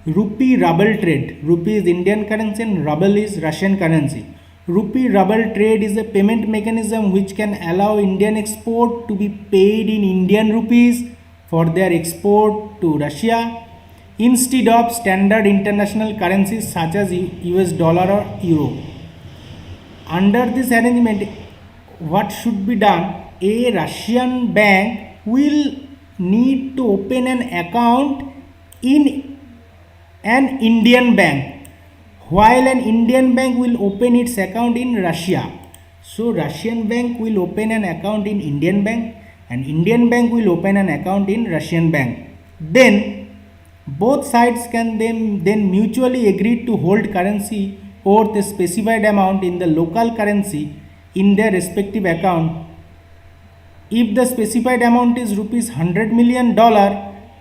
rupee ruble trade. Rupee is Indian currency and ruble is Russian currency. Rupee ruble trade is a payment mechanism which can allow Indian export to be paid in Indian rupees for their export to Russia instead of standard international currencies such as US dollar or euro. Under this arrangement, what should be done? A Russian bank will need to open an account in an Indian bank, while an Indian bank will open its account in Russia. So Russian bank will open an account in Indian bank and Indian bank will open an account in Russian bank. Then both sides can then mutually agree to hold currency worth a specified amount in the local currency in their respective account. If the specified amount is rupees $100 million,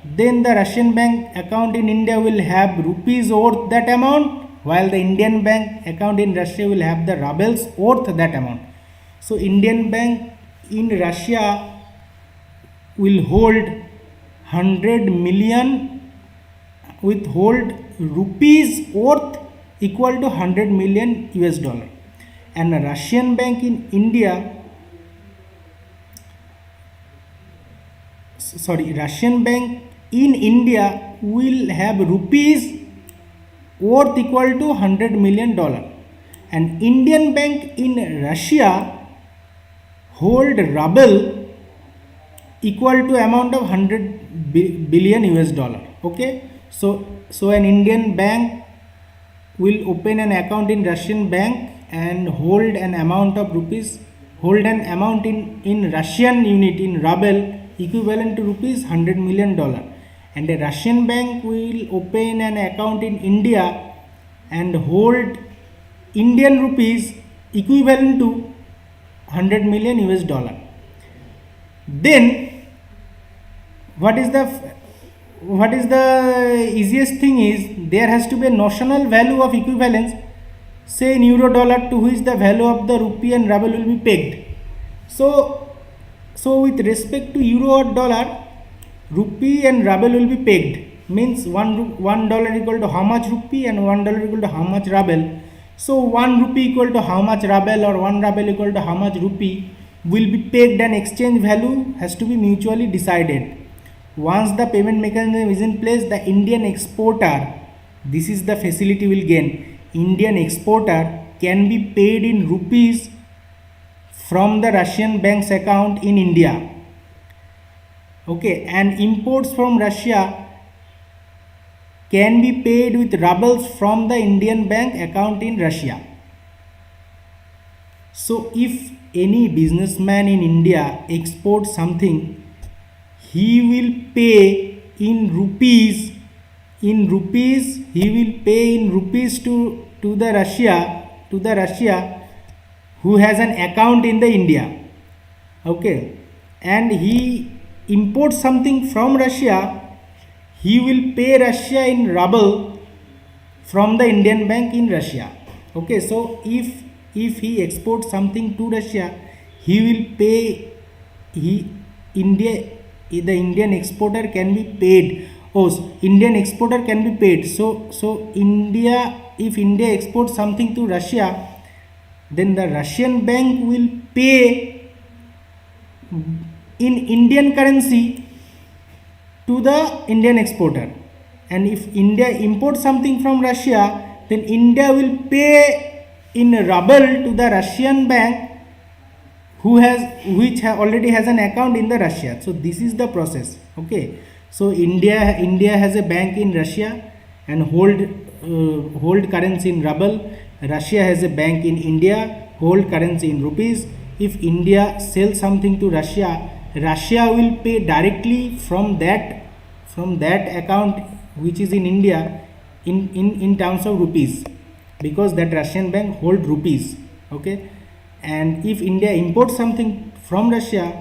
then the Russian bank account in India will have rupees worth that amount, while the Indian bank account in Russia will have the rubles worth that amount. So Indian bank in Russia will hold 100 million with hold rupees worth equal to 100 million US dollar, and a Russian bank in India will have rupees worth equal to $100 million, and Indian bank in Russia hold ruble equal to amount of 100 billion US dollar. Okay, so an Indian bank will open an account in Russian bank and hold an amount in Russian unit in ruble equivalent to rupees $100 million, and a Russian bank will open an account in India and hold Indian rupees equivalent to 100 million US dollar. Then what is the easiest thing is there has to be a notional value of equivalence, say in euro dollar, to which the value of the rupee and ruble will be pegged. So with respect to euro or dollar, rupee and ruble will be pegged, means $1 equal to how much rupee and $1 equal to how much ruble. So 1 rupee equal to how much ruble or 1 ruble equal to how much rupee will be pegged, and exchange value has to be mutually decided. Once the payment mechanism is in place, the Indian exporter, this is the facility will gain, Indian exporter can be paid in rupees from the Russian bank's account in India. Okay, and imports from Russia can be paid with rubles from the Indian bank account in Russia. So if any businessman in India exports something, he will pay in rupees. He will pay in rupees to the Russia who has an account in the India. Okay, and he imports something from Russia, he will pay Russia in ruble from the Indian bank in Russia. Okay, so if he exports something to Russia, he will pay the Indian exporter can be paid. Indian exporter can be paid. So if India exports something to Russia, then the Russian bank will pay in Indian currency to the Indian exporter. And if India imports something from Russia, then India will pay in ruble to the Russian bank which already has an account in the Russia. So this is the process. Okay, so India has a bank in Russia and hold currency in ruble. Russia has a bank in India, hold currency in rupees. If India sells something to Russia, Russia will pay directly from that account which is in India in terms of rupees, because that Russian bank hold rupees. Okay, and if India imports something from Russia,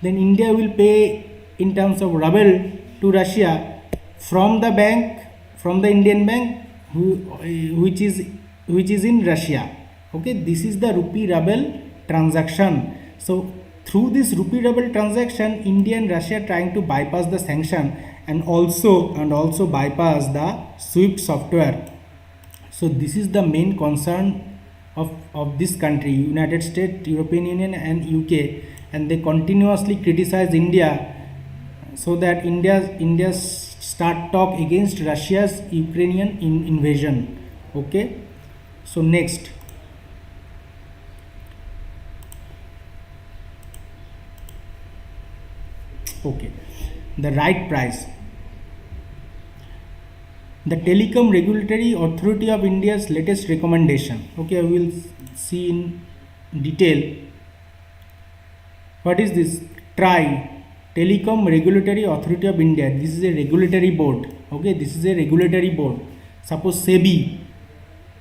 then India will pay in terms of ruble to Russia from the Indian bank which is in Russia. Okay, this is the rupee ruble transaction. So through this rupee ruble transaction, India and Russia trying to bypass the sanction and also bypass the SWIFT software. So this is the main concern of this country, United States, European Union and UK, and they continuously criticize India so that India start talk against Russia's Ukrainian invasion. Okay, so next, okay, the right price. The Telecom Regulatory Authority of India's latest recommendation. Okay, we will see in detail. What is this? TRAI, Telecom Regulatory Authority of India. This is a regulatory board. Okay, this is a regulatory board. Suppose SEBI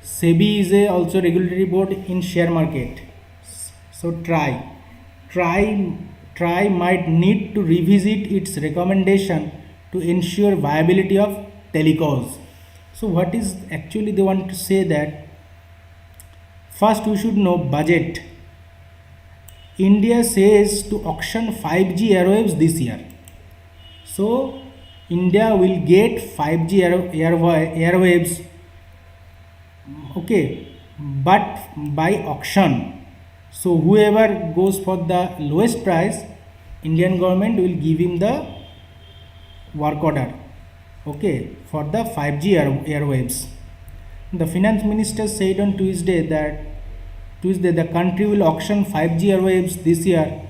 is a also regulatory board in share market. So TRAI might need to revisit its recommendation to ensure viability of telecoms. So what is actually they want to say that first we should know budget. India says to auction 5G airwaves this year. So India will get 5G airwaves, okay, but by auction. So whoever goes for the lowest price, Indian government will give him the work order, okay, for the 5G airwaves. The finance minister said on Tuesday the country will auction 5G airwaves this year,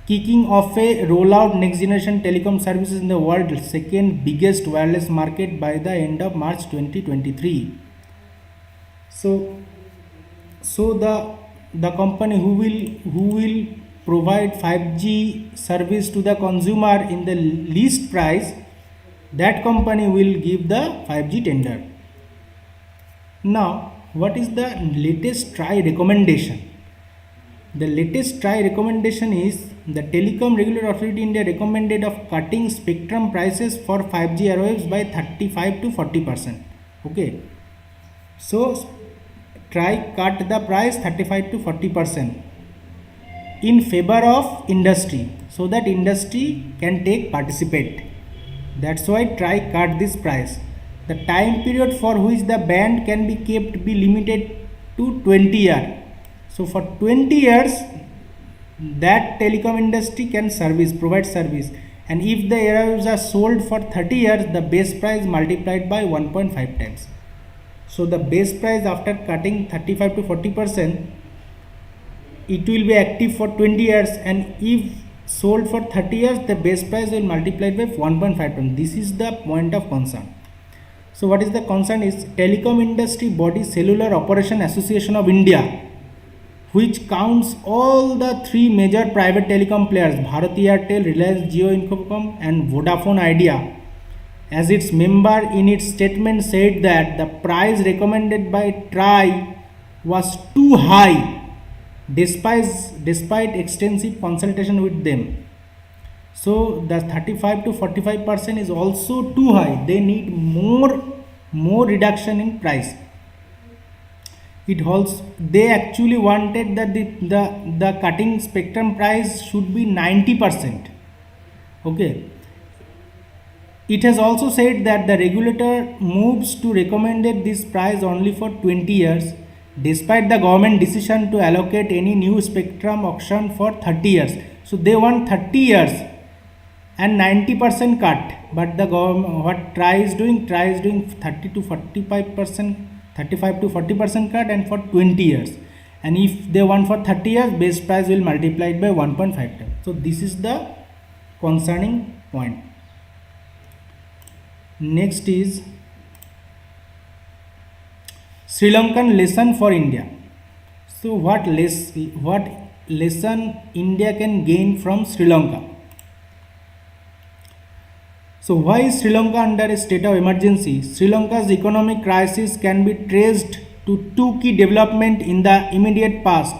kicking off a rollout next generation telecom services in the world's second biggest wireless market by the end of March 2023. So the company who will provide 5G service to the consumer in the least price, that company will give the 5G tender. Now, what is the latest TRAI recommendation? The latest TRAI recommendation is the Telecom Regulatory Authority India recommended of cutting spectrum prices for 5G airwaves by 35 to 40%. Okay, so TRAI cut the price 35 to 40% in favor of industry, so that industry can participate. That's why TRAI cut this price. The time period for which the band can be kept be limited to 20 years. So for 20 years, that telecom industry can provide service, and if the airwaves are sold for 30 years, the base price multiplied by 1.5 times. So the base price after cutting 35 to 40%, it will be active for 20 years, and if sold for 30 years, the base price will multiply by 1.5 times. This is the point of concern. So what is the concern is Telecom Industry Body Cellular Operation Association of India, which counts all the three major private telecom players, Bharati Airtel, Reliance Jio Infocomm and Vodafone Idea, as its member, in its statement said that the price recommended by TRAI was too high despite extensive consultation with them. So the 35 to 45% is also too high. They need more reduction in price. It also, they actually wanted that the cutting spectrum price should be 90%. Okay. It has also said that the regulator moves to recommended this price only for 20 years, despite the government decision to allocate any new spectrum auction for 30 years. So they want 30 years and 90% cut, but the government, what TRAI is doing 30 to 45%, 35 to 40% cut, and for 20 years. And if they want for 30 years, base price will multiply it by 1.5 times. So this is the concerning point. Next is Sri Lankan lesson for India. So what lesson India can gain from Sri Lanka? So why is Sri Lanka under a state of emergency? Sri Lanka's economic crisis can be traced to two key developments in the immediate past.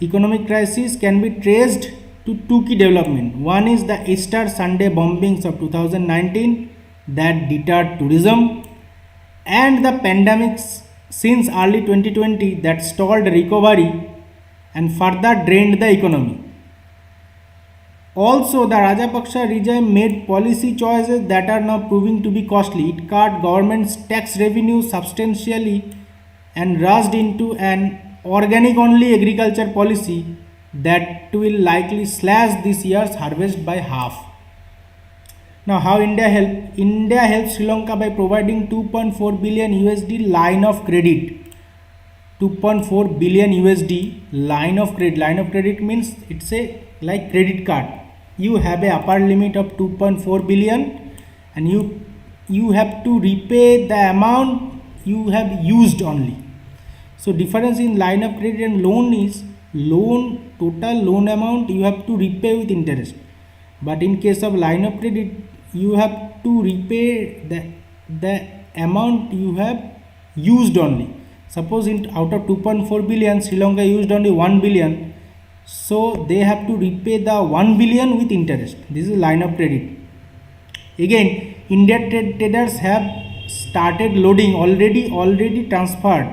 Economic crisis can be traced to two key developments. One is the Easter Sunday bombings of 2019 that deterred tourism, and the pandemics since early 2020 that stalled recovery and further drained the economy. Also, the Rajapaksa regime made policy choices that are now proving to be costly. It cut government's tax revenue substantially and rushed into an organic only agriculture policy that will likely slash this year's harvest by half. Now, how India help? India helps Sri Lanka by providing 2.4 billion USD line of credit. 2.4 billion USD line of credit. Line of credit means it's a like credit card. You have a upper limit of 2.4 billion and you have to repay the amount you have used only. So difference in line of credit and loan is total loan amount you have to repay with interest. But in case of line of credit, you have to repay the amount you have used only. Suppose out of 2.4 billion, Sri Lanka used only 1 billion. So they have to repay the 1 billion with interest. This is line of credit. Again, India traders have started loading, already transferred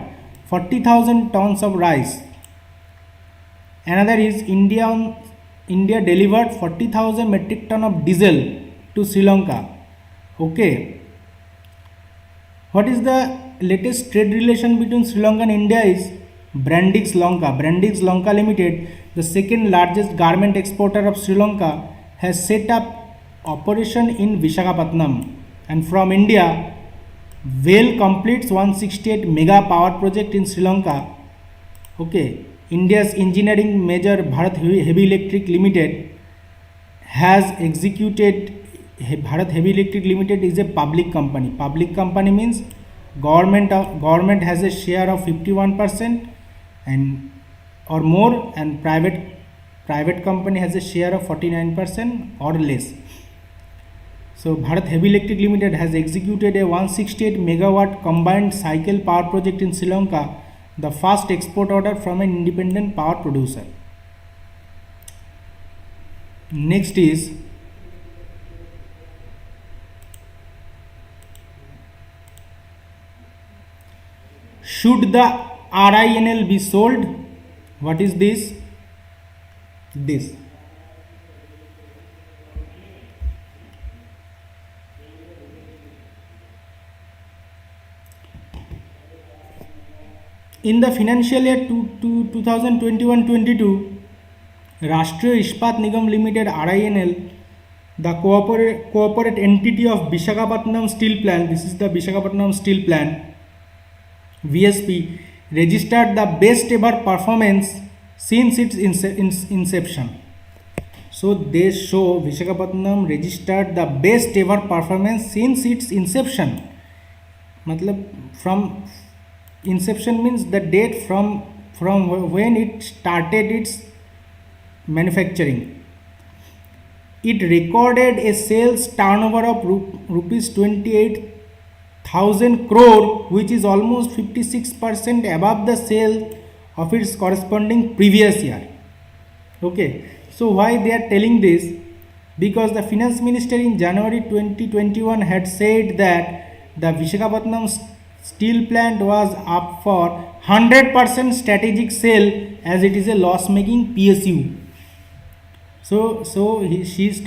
40,000 tons of rice. Another is India delivered 40,000 metric ton of diesel to Sri Lanka. Okay. What is the latest trade relation between Sri Lanka and India is Brandix Lanka. Brandix Lanka Limited, the second largest garment exporter of Sri Lanka, has set up operation in Vishakhapatnam. And from India, WEL completes 168 mega power project in Sri Lanka. Okay. India's engineering major Bharat Heavy Electric Limited has executed. Bharat Heavy Electric Limited is a public company. Public company means government has a share of 51% and or more, and private company has a share of 49% or less. So Bharat Heavy Electric Limited has executed a 168 megawatt combined cycle power project in Sri Lanka, the first export order from an independent power producer. Next is should the RINL be sold? What is this? This. In the financial year 2021-22, Rashtriya Ispat Nigam Limited RINL, the corporate entity of Vishakhapatnam Steel Plant, this is the Vishakhapatnam Steel Plant, VSP, registered the best ever performance since its inception. So they show Vishakhapatnam registered the best ever performance since its inception. Matlab from inception means the date from when it started its manufacturing. It recorded a sales turnover of rupees 28,000 crore, which is almost 56% above the sale of its corresponding previous year. Okay, so why they are telling this? because the finance minister in January 2021 had said that the Vishakhapatnam steel plant was up for 100% strategic sale as it is a loss-making PSU. She is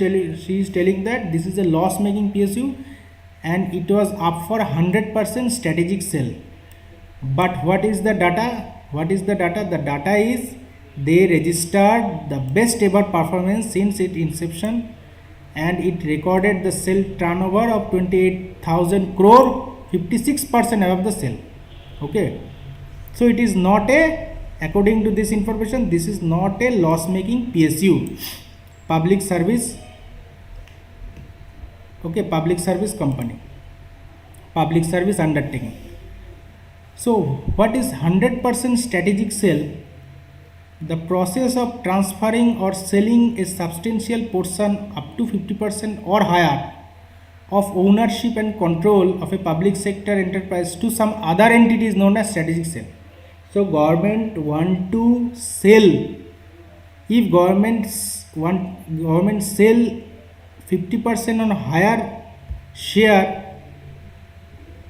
telling that this is a loss-making PSU and it was up for 100% strategic sale. But what is the data? The data is they registered the best ever performance since its inception, and it recorded the sale turnover of 28,000 crore, 56% above the sale. Okay, so it is not a, according to this information, this is not a loss-making PSU, public service. Okay, public service company, public service undertaking. So what is 100% strategic sale? The process of transferring or selling a substantial portion up to 50% or higher of ownership and control of a public sector enterprise to some other entity is known as strategic sale. So government want to sell, if government sell 50% on higher share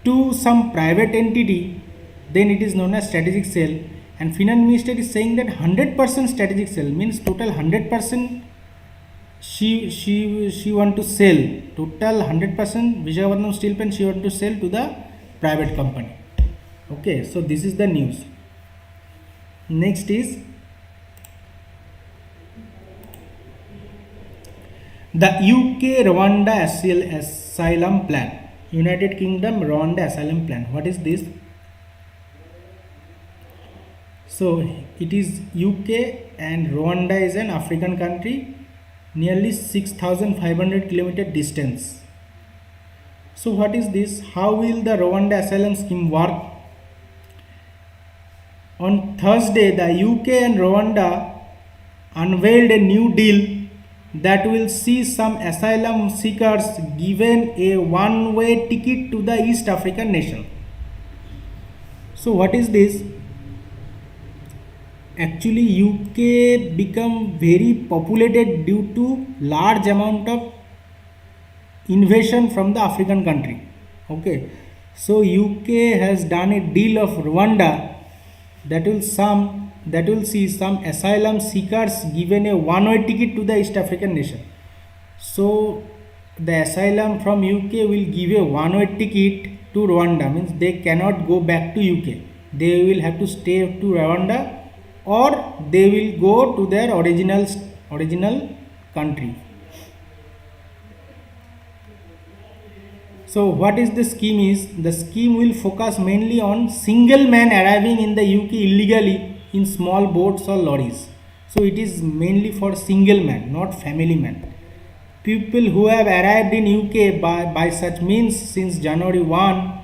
to some private entity, then it is known as strategic sale. And finance minister is saying that 100% strategic sale means total 100% she want to sell, total 100% Vishakhapatnam steel plant she want to sell to the private company. Okay, so this is the news. Next is the UK Rwanda asylum plan. United Kingdom Rwanda asylum plan. What is this? So it is UK and Rwanda is an African country, nearly 6,500 kilometer distance. So what is this? How will the Rwanda asylum scheme work? On Thursday, the UK and Rwanda unveiled a new deal that will see some asylum seekers given a one-way ticket to the East African nation. So what is this? Actually UK become very populated due to large amount of invasion from the African country. Okay, so UK has done a deal of Rwanda that will see some asylum seekers given a one-way ticket to the East African nation. So the asylum from UK will give a one-way ticket to Rwanda, means they cannot go back to UK, they will have to stay to Rwanda or they will go to their original country. So what is the scheme is? The scheme will focus mainly on single men arriving in the UK illegally in small boats or lorries. So it is mainly for single men, not family men. People who have arrived in UK by such means since January 1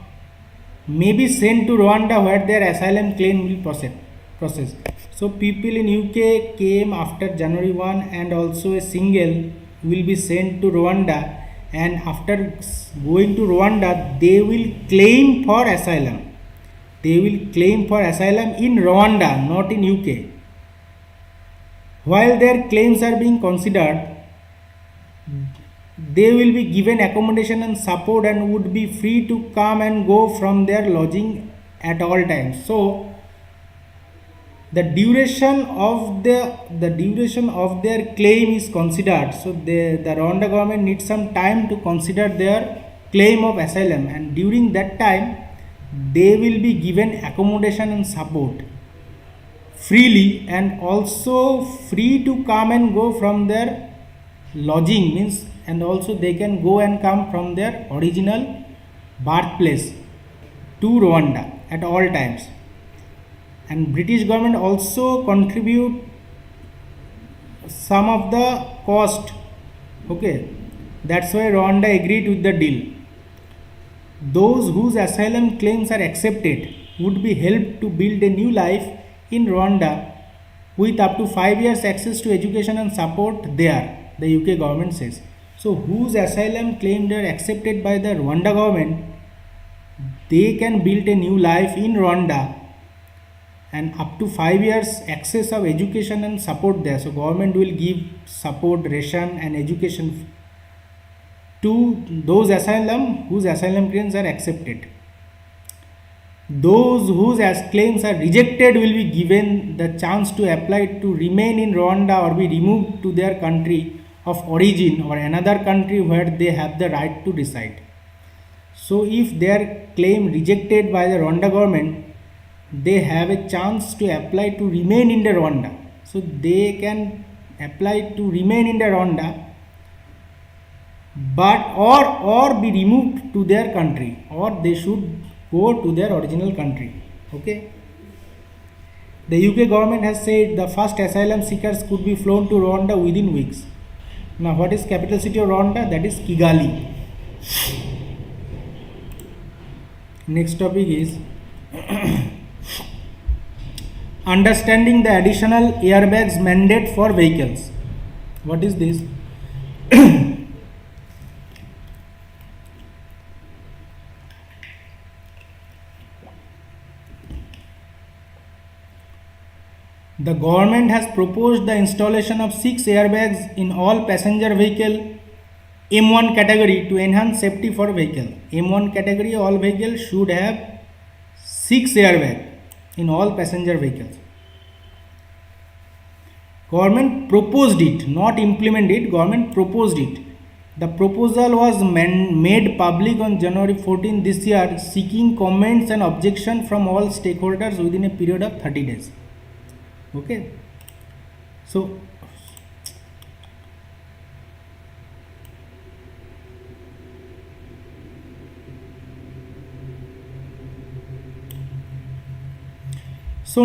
may be sent to Rwanda where their asylum claim will process. So people in UK came after January 1 and also a single will be sent to Rwanda, and after going to Rwanda they will claim for asylum. They will claim for asylum in Rwanda, not in UK. While their claims are being considered, they will be given accommodation and support and would be free to come and go from their lodging at all times. So the duration of their claim is considered. So the Rwanda government needs some time to consider their claim of asylum, and during that time they will be given accommodation and support freely and also free to come and go from their lodging, means, and also they can go and come from their original birthplace to Rwanda at all times. And British government also contribute some of the cost. Okay, that's why Rwanda agreed with the deal. Those whose asylum claims are accepted would be helped to build a new life in Rwanda with up to 5 years access to education and support there, the UK government says. So whose asylum claims are accepted by the Rwanda government, they can build a new life in Rwanda and up to 5 years access of education and support there. So government will give support, ration and education to those asylum whose asylum claims are accepted. Those whose claims are rejected will be given the chance to apply to remain in Rwanda or be removed to their country of origin or another country where they have the right to reside. So if their claim rejected by the Rwanda government, they have a chance to apply to remain in the Rwanda. So they can apply to remain in the Rwanda, but or be removed to their country, or they should go to their original country. Okay. The UK government has said the first asylum seekers could be flown to Rwanda within weeks. Now, what is capital city of Rwanda? That is Kigali. Next topic is understanding the additional airbags mandate for vehicles. What is this? The government has proposed the installation of 6 airbags in all passenger vehicle M1 category to enhance safety for vehicle. M1 category all vehicles should have 6 airbags in all passenger vehicles. Government proposed it, not implemented it. Government proposed it. The proposal was made public on January 14 this year, seeking comments and objection from all stakeholders within a period of 30 days. Okay. So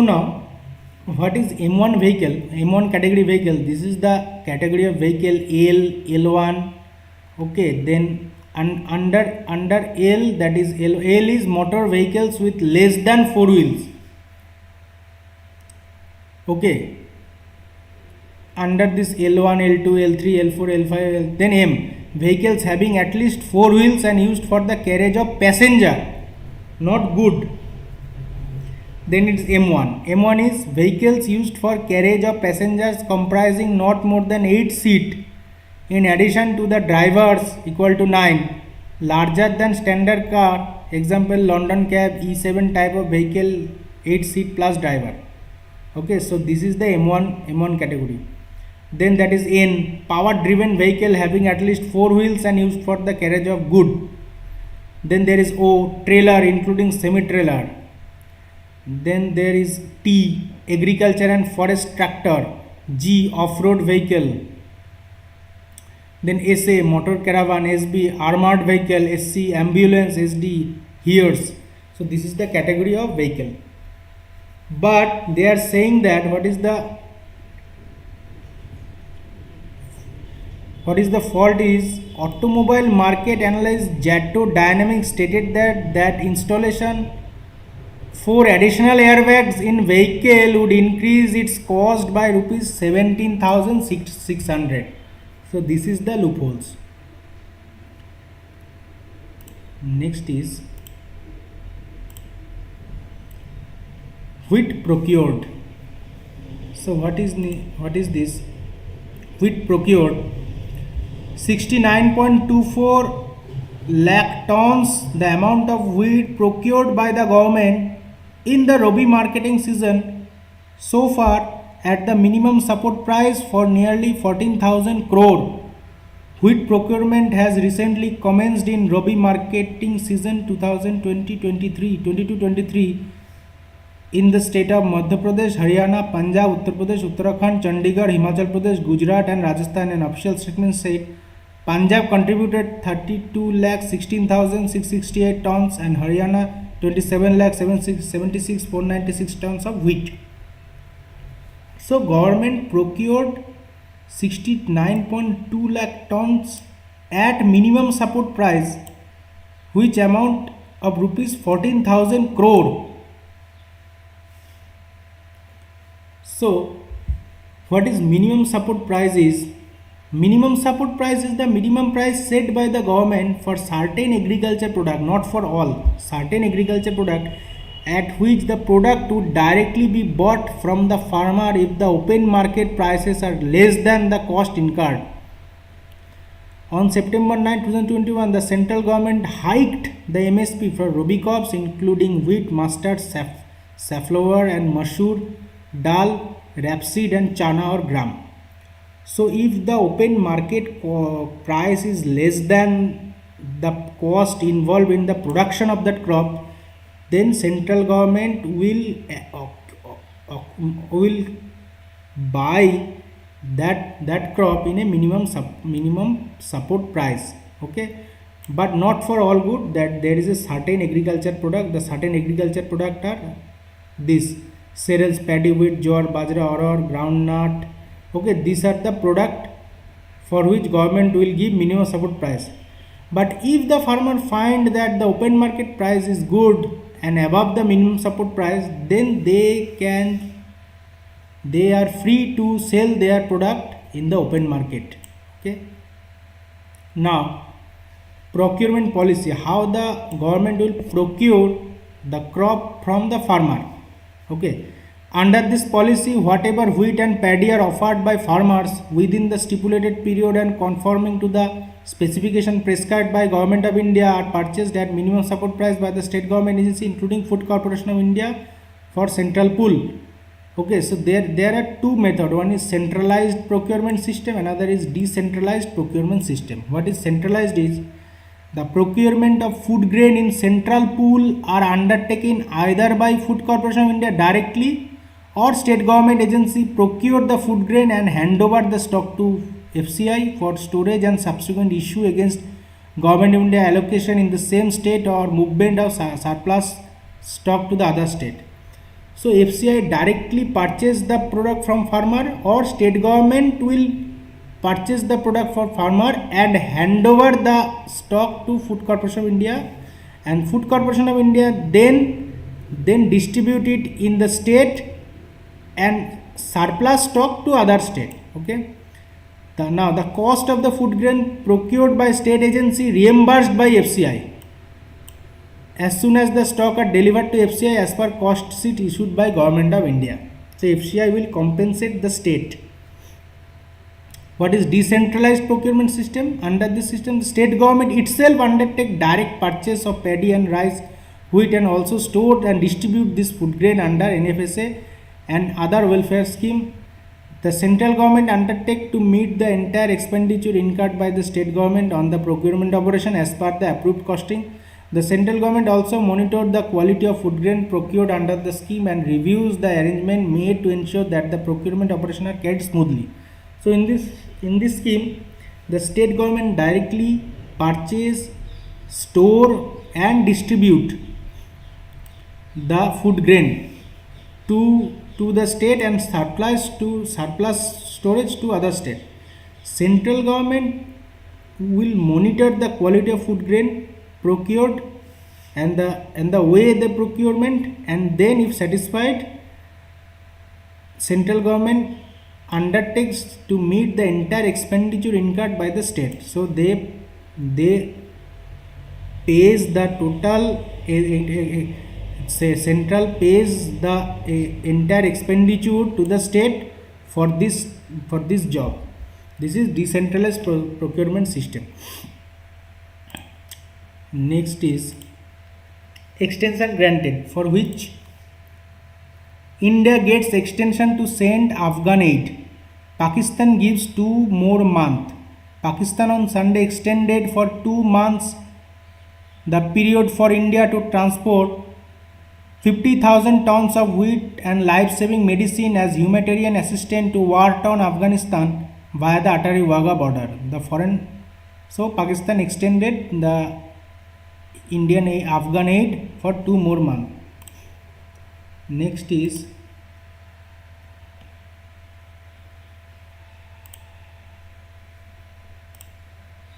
now, what is M1 vehicle? M1 category vehicle. This is the category of vehicle L, L1. Okay, then under L, that is L is motor vehicles with less than 4 wheels. Okay. Under this L1, L2, L3, L4, L5, then M, vehicles having at least 4 wheels and used for the carriage of passenger, not good. Then it is M1. M1 is vehicles used for carriage of passengers comprising not more than 8 seats in addition to the drivers equal to 9, larger than standard car, example London cab, E7 type of vehicle, 8 seat plus driver. Okay, so this is the M1 category. Then that is N, power driven vehicle having at least 4 wheels and used for the carriage of good. Then there is O, trailer including semi trailer. Then there is T, agriculture and forest tractor. G, off-road vehicle. Then SA, motor caravan. SB, armored vehicle. SC, ambulance. SD, hearse. So this is the category of vehicle. But they are saying that what is the fault is automobile market analyst Jatto Dynamics stated that installation for additional airbags in vehicle would increase its cost by rupees 17,600. So this is the loopholes. Next is wheat procured. So what is this? Wheat procured 69.24 lakh tons, the amount of wheat procured by the government in the Rabi marketing season so far at the minimum support price for nearly 14,000 crore. Wheat procurement has recently commenced in Rabi marketing season 2020-23 in the state of Madhya Pradesh, Haryana, Punjab, Uttar Pradesh, Uttarakhand, Chandigarh, Himachal Pradesh, Gujarat and Rajasthan. An official statement said Punjab contributed 32,16,668 tons and Haryana 27,76,496 tons of wheat. So government procured 69.2 lakh tons at minimum support price, which amount of rupees 14,000 crore. So what is minimum support price is? Minimum support price is the minimum price set by the government for certain agriculture product, not for all, certain agriculture product at which the product would directly be bought from the farmer if the open market prices are less than the cost incurred. On September 9, 2021, the central government hiked the MSP for Rabi crops including wheat, mustard, safflower and masoor, dal, rapeseed and chana or gram. So if the open market price is less than the cost involved in the production of that crop, then central government will buy that crop in a minimum support price. Okay, but not for all good. That there is a certain agriculture product. The certain agriculture product are this: cereals, paddy, wheat, jowar, bajra, aror, groundnut. Okay, these are the product for which government will give minimum support price. But if the farmer find that the open market price is good and above the minimum support price, then they are free to sell their product in the open market. Okay, now procurement policy, how the government will procure the crop from the farmer. Okay, under this policy, whatever wheat and paddy are offered by farmers within the stipulated period and conforming to the specification prescribed by Government of India are purchased at minimum support price by the state government agency including Food Corporation of India for central pool. Okay, so there are two methods. One is centralized procurement system, another is decentralized procurement system. What is centralized is the procurement of food grain in central pool are undertaken either by Food Corporation of India directly or state government agency procure the food grain and hand over the stock to FCI for storage and subsequent issue against Government of India allocation in the same state or movement of surplus stock to the other state. So FCI directly purchase the product from farmer or state government will purchase the product for farmer and hand over the stock to Food Corporation of India, and Food Corporation of India then distribute it in the state and surplus stock to other state. Okay, now the cost of the food grain procured by state agency reimbursed by FCI as soon as the stock are delivered to FCI as per cost sheet issued by Government of India. So FCI will compensate the state. What is decentralized procurement system? Under this system, the state government itself undertake direct purchase of paddy and rice, wheat, and also store and distribute this food grain under NFSA and other welfare scheme. The central government undertake to meet the entire expenditure incurred by the state government on the procurement operation as per the approved costing. The central government also monitors the quality of food grain procured under the scheme and reviews the arrangement made to ensure that the procurement operation are carried smoothly. So in this scheme, the state government directly purchase, store and distribute the food grain to the state and surplus storage to other state. Central government will monitor the quality of food grain procured and the way the procurement, and then if satisfied, central government undertakes to meet the entire expenditure incurred by the state. So they pays the total central pays the entire expenditure to the state for this job. This is decentralized procurement system. Next is extension granted, for which India gets extension to send Afghan aid. Pakistan gives 2 more months. Pakistan on Sunday extended for 2 months the period for India to transport 50,000 tons of wheat and life-saving medicine as humanitarian assistance to war-torn Afghanistan via the Atari-Wagah border. So Pakistan extended the Indian Afghan aid for 2 more months. Next is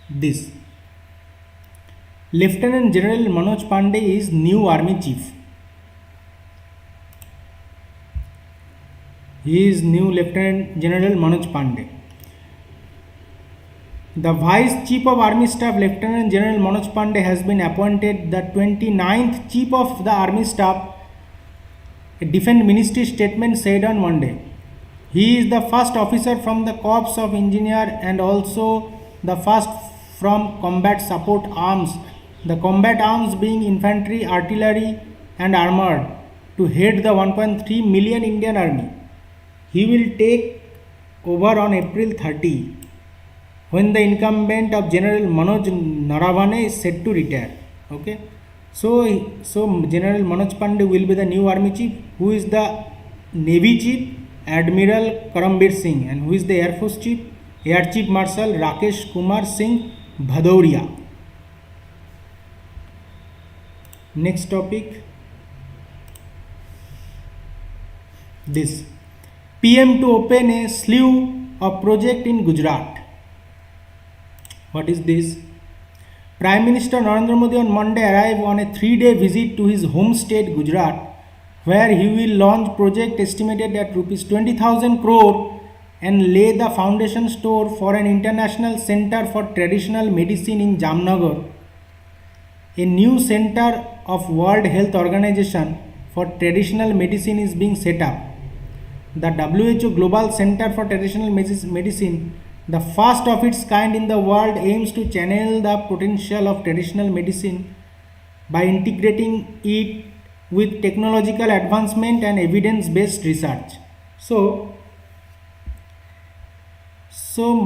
this. Lieutenant General Manoj Pandey is new army chief. He is new Lieutenant General Manoj Pandey. The Vice Chief of Army Staff Lieutenant General Manoj Pandey has been appointed the 29th Chief of the Army Staff A Defense Ministry statement said on Monday. He is the first officer from the Corps of Engineer and also the first from combat support arms, the combat arms being infantry, artillery and armored, to head the 1.3 million Indian army. He will take over on April 30 when the incumbent of General Manoj Naravane is set to retire. Okay. So General Manoj Pandey will be the new army chief. Who is the Navy chief? Admiral Karambir Singh. And who is the Air Force chief? Air Chief Marshal Rakesh Kumar Singh Bhadauria. Next topic. This. PM to open a slew of project in Gujarat. What is this? Prime Minister Narendra Modi on Monday arrived on a 3-day visit to his home state Gujarat, where he will launch project estimated at rupees 20,000 crore and lay the foundation stone for an international center for traditional medicine in Jamnagar. A new center of World Health Organization for traditional medicine is being set up. The WHO Global Center for Traditional Medicine, the first of its kind in the world, aims to channel the potential of traditional medicine by integrating it with technological advancement and evidence-based research. So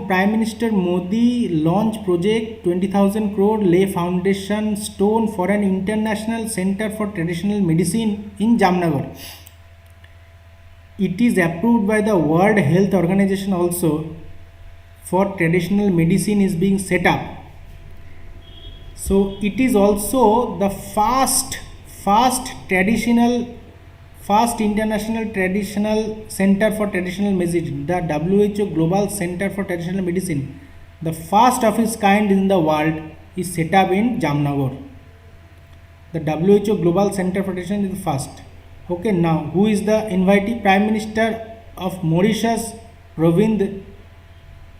Prime Minister Modi launched project 20,000 crore lay foundation stone for an international center for traditional medicine in Jamnagar. It is approved by the World Health Organization also for traditional medicine is being set up. So it is also the first international traditional center for traditional medicine, the WHO Global Center for Traditional Medicine, the first of its kind in the world, is set up in Jamnagar. The WHO Global Center for Traditional is the first. Okay, now who is the invitee? Prime Minister of Mauritius Pravind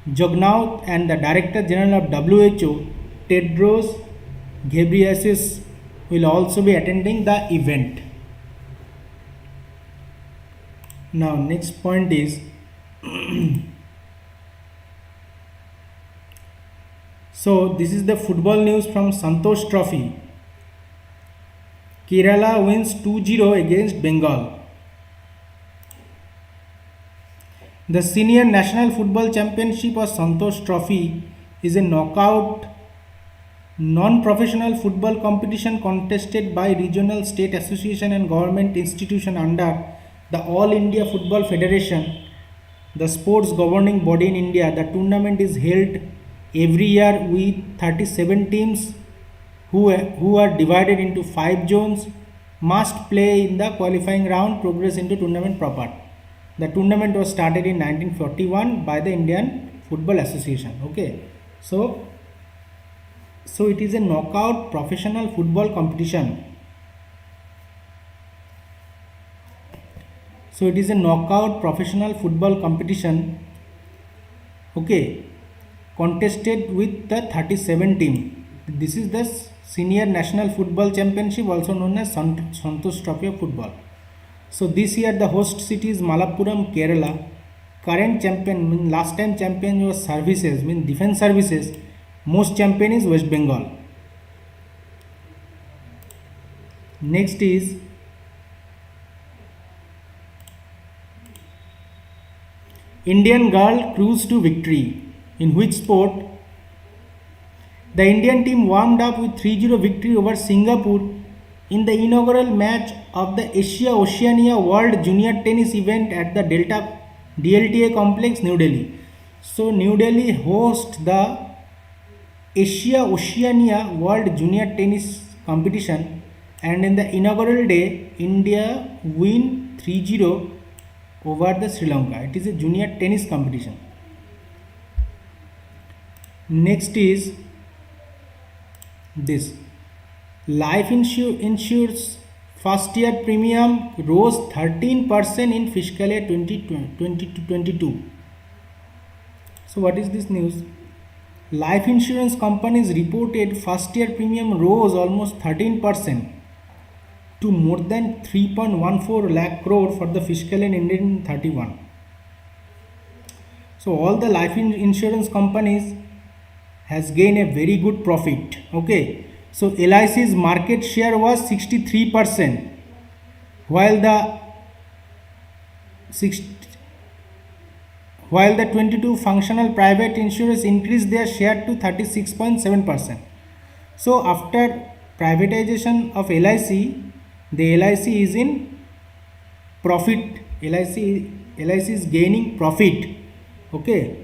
Jugnauth and the Director General of WHO Tedros Ghebreyesus will also be attending the event. Now next point is so this is the football news from Santosh Trophy. Kerala wins 2-0 against Bengal. The Senior National Football Championship or Santosh Trophy is a knockout non-professional football competition contested by regional, state association and government institution under the All India Football Federation, the sports governing body in India. The tournament is held every year with 37 teams who are divided into 5 zones, must play in the qualifying round, progress into tournament proper. The tournament was started in 1941 by the Indian Football Association. Okay, so it is a knockout professional football competition. So it is a knockout professional football competition. Okay, contested with the 37 team. This is the Senior National Football Championship, also known as Santosh Trophy of Football. So this year the host city is Malappuram, Kerala. Current champion, last time champion was services, defense services. Most champion is West Bengal. Next is Indian girl cruise to victory. In which sport? The Indian team warmed up with 3-0 victory over Singapore in the inaugural match of the Asia-Oceania World Junior Tennis event at the DLTA Complex, New Delhi. So New Delhi hosts the Asia-Oceania World Junior Tennis competition, and in the inaugural day, India win 3-0 over the Sri Lanka. It is a junior tennis competition. Next is this. Life insurance first year premium rose 13% in fiscal year 2022. So what is this news? Life insurance companies reported first year premium rose almost 13%. to more than 3.14 lakh crore for the fiscal year ended in 31. So all the life insurance companies has gained a very good profit. Okay, so LIC's market share was 63%, while the 22 functional private insurers increased their share to 36.7%. So after privatization of LIC, the LIC is in profit. LIC is gaining profit. Okay.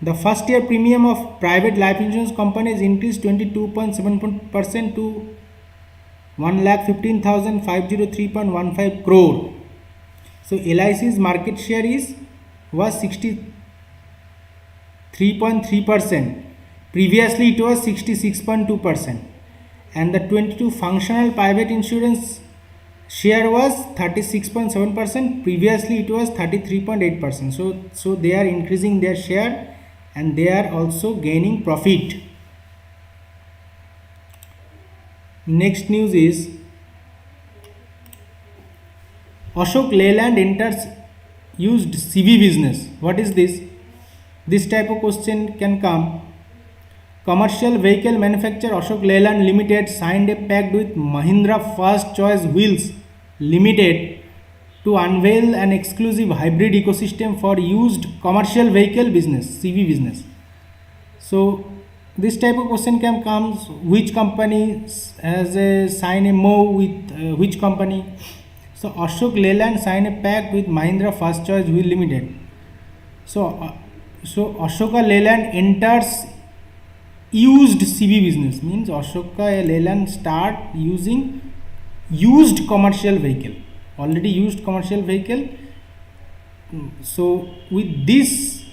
The first year premium of private life insurance companies increased 22.7% to 1,15,503.15 crore. So LIC's market share was 63.3%. Previously it was 66.2%. And the 22 functional private insurance share was 36.7%. Previously it was 33.8%. So they are increasing their share and they are also gaining profit. Next news is Ashok Leyland enters used CV business. What is this? This type of question can come. Commercial vehicle manufacturer Ashok Leyland Limited signed a pact with Mahindra First Choice Wheels Limited to unveil an exclusive hybrid ecosystem for used commercial vehicle business, CV business. So this type of question can come. Which company has a sign a MOU with which company? So Ashok Leyland signed a pact with Mahindra First Choice Wheel Limited. So Ashoka Leyland enters used CV business, means Ashoka Leyland start using used commercial vehicle, already used commercial vehicle. So with this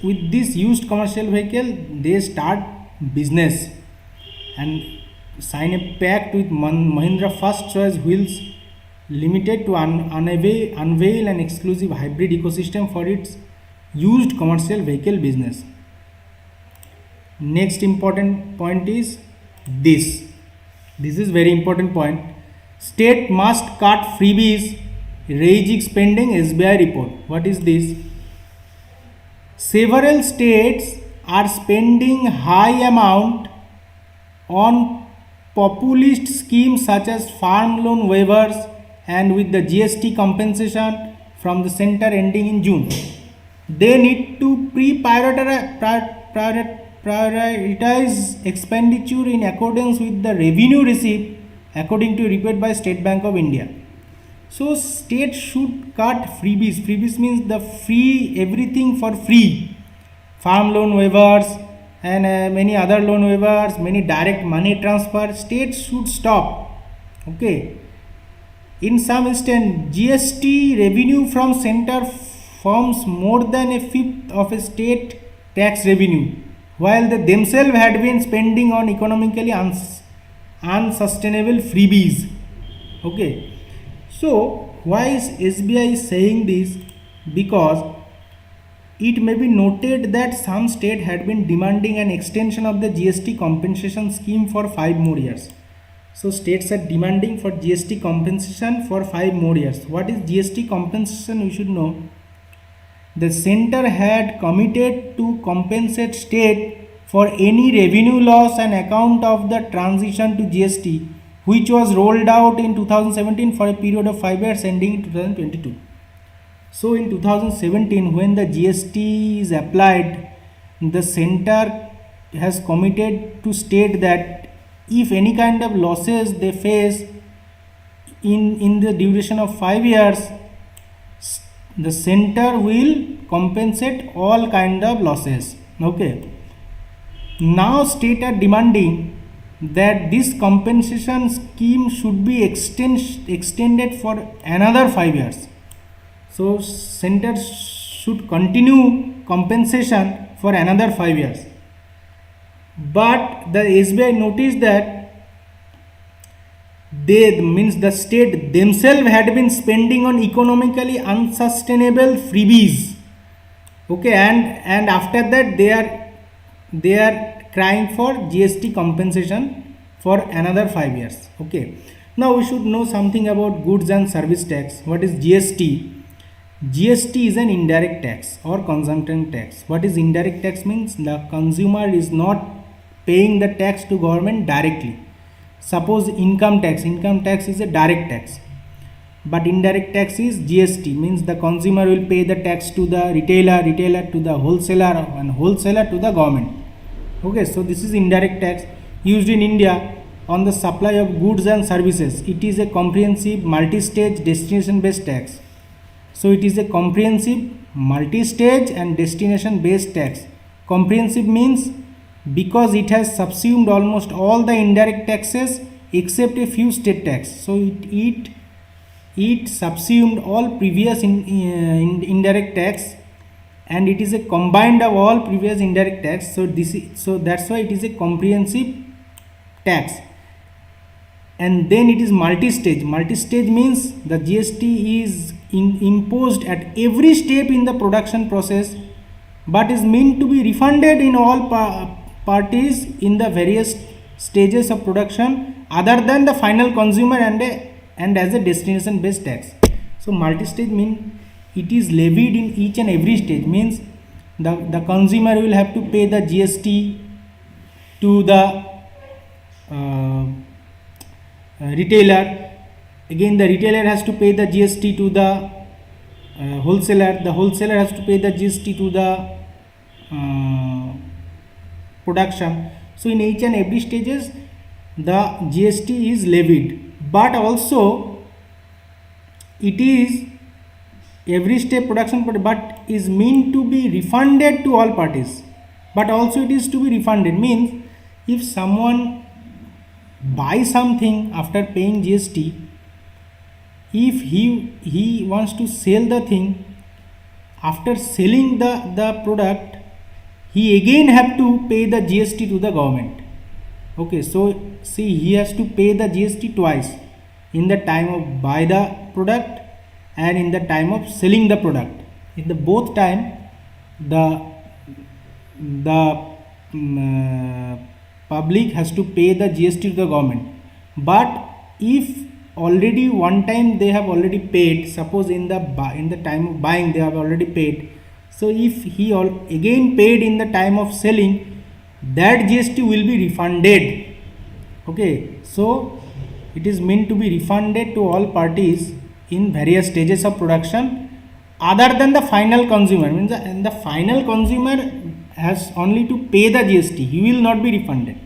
used commercial vehicle they start business and sign a pact with Mahindra First Choice Wheels Limited to unveil an exclusive hybrid ecosystem for its used commercial vehicle business. Next important point is this is very important point. State must cut freebies, raise spending, SBI report. What is this? Several states are spending high amount on populist schemes such as farm loan waivers and with the GST compensation from the center ending in June. They need to prioritize expenditure in accordance with the revenue received according to report by State Bank of India. So state should cut freebies. Freebies means the free, everything for free. Farm loan waivers and many other loan waivers, many direct money transfer. States should stop. Okay. In some instance, GST revenue from center forms more than a fifth of a state tax revenue, while they themselves had been spending on economically unsustainable freebies. Okay. So why is SBI saying this? Because it may be noted that some state had been demanding an extension of the GST compensation scheme for 5 more years. So states are demanding for GST compensation for 5 more years. What is GST compensation? We should know. The center had committed to compensate state for any revenue loss on account of the transition to GST, which was rolled out in 2017 for a period of 5 years ending in 2022. So in 2017, when the GST is applied, the center has committed to state that if any kind of losses they face in the duration of 5 years, the center will compensate all kind of losses. Okay. Now state are demanding that this compensation scheme should be extended for another 5 years. So center should continue compensation for another 5 years. But the SBI noticed that the state themselves had been spending on economically unsustainable freebies. Okay, and after that they are crying for GST compensation for another 5 years. Okay, Now we should know something about goods and service tax. What is GST? GST is an indirect tax or consumption tax. What is indirect tax means? The consumer is not paying the tax to government directly. Suppose income tax is a direct tax, but indirect tax is GST, means the consumer will pay the tax to the retailer to the wholesaler, and wholesaler to the government. Okay, so this is indirect tax used in India on the supply of goods and services. It is a comprehensive multi-stage destination based tax. So it is a comprehensive multi-stage and destination based tax. Comprehensive means because it has subsumed almost all the indirect taxes except a few state tax. So it subsumed all previous indirect tax, and it is a combined of all previous indirect tax. So that's why it is a comprehensive tax. And then it is multi-stage. Multi-stage means the GST is imposed at every step in the production process, but is meant to be refunded in all parties in the various stages of production other than the final consumer and as a destination based tax. So multi-stage means it is levied in each and every stage, means the consumer will have to pay the GST to the retailer. Again, the retailer has to pay the GST to the wholesaler. The wholesaler has to pay the GST to the production. So in each and every stages the GST is levied, but also it is every step production, but is meant to be refunded to all parties. But also it is to be refunded means if someone buys something after paying GST, if he wants to sell the thing, after selling the product, he again have to pay the GST to the government. Okay, so see, he has to pay the GST twice, in the time of buy the product and in the time of selling the product. In the both time the public has to pay the GST to the government. But if already one time they have already paid, suppose in the time of buying they have already paid, so if he again paid in the time of selling, that GST will be refunded. Okay, so it is meant to be refunded to all parties in various stages of production other than the final consumer, means the final consumer has only to pay the GST, he will not be refunded.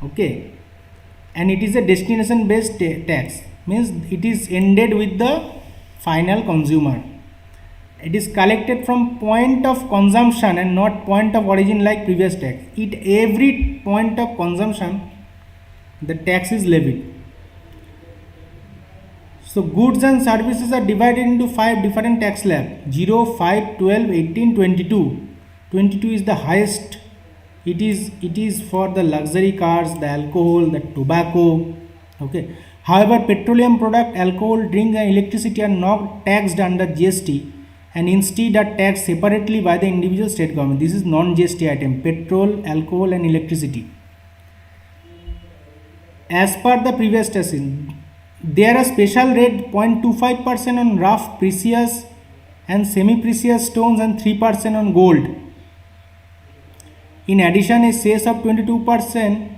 Okay, and it is a destination based tax, means it is ended with the final consumer. It is collected from point of consumption and not point of origin like previous tax. At every point of consumption the tax is levied. So goods and services are divided into 5 different tax slabs: 0, 5, 12, 18, 22. 22 is the highest. It is for the luxury cars, the alcohol, the tobacco. Okay. However, petroleum product, alcohol, drink and electricity are not taxed under GST and instead are taxed separately by the individual state government. This is non-GST item: petrol, alcohol and electricity. As per the previous taxes, there are special rate 0.25% on rough, precious and semi-precious stones and 3% on gold. In addition, a cess of 22%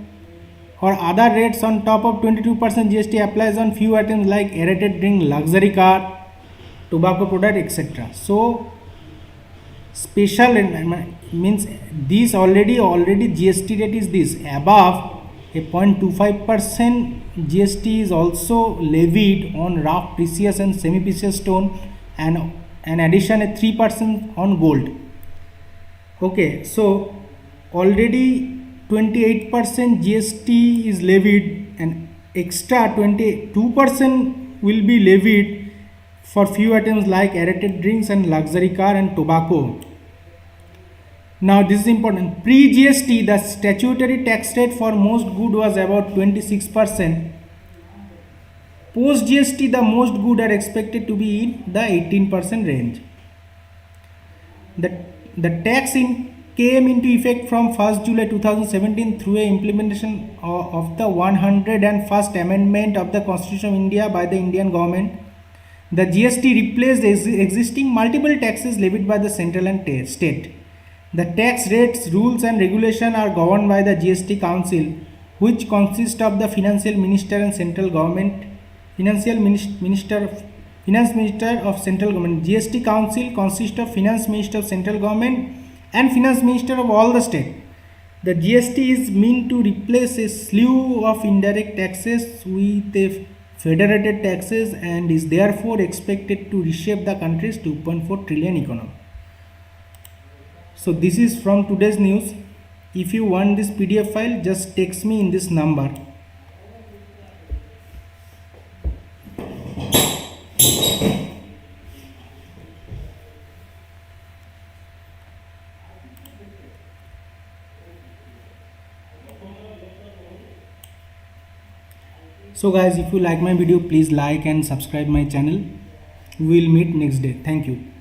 or other rates on top of 22% GST applies on few items like aerated drink, luxury car, tobacco product, etc. So special means this already GST rate is this. Above a 0.25% GST is also levied on rough, precious and semi-precious stone, and in addition a 3% on gold. Okay, so already 28% GST is levied and extra 22% will be levied for few items like aerated drinks and luxury car and tobacco. Now this is important. Pre-GST, the statutory tax rate for most good was about 26%. Post-GST, the most good are expected to be in the 18% range. The tax in came into effect from 1st July 2017 through a implementation of the 101st Amendment of the Constitution of India by the Indian government. The GST replaced existing multiple taxes levied by the central and state. The tax rates, rules and regulation are governed by the GST Council, which consists of the Financial Minister and Central Government, Finance Minister of Central Government. GST Council consists of Finance Minister of Central Government and Finance Minister of all the state. The GST is meant to replace a slew of indirect taxes with a federated taxes and is therefore expected to reshape the country's 2.4 trillion economy. So this is from today's news. If you want this PDF file, just text me in this number. So guys, if you like my video, please like and subscribe my channel. We will meet next day. Thank you.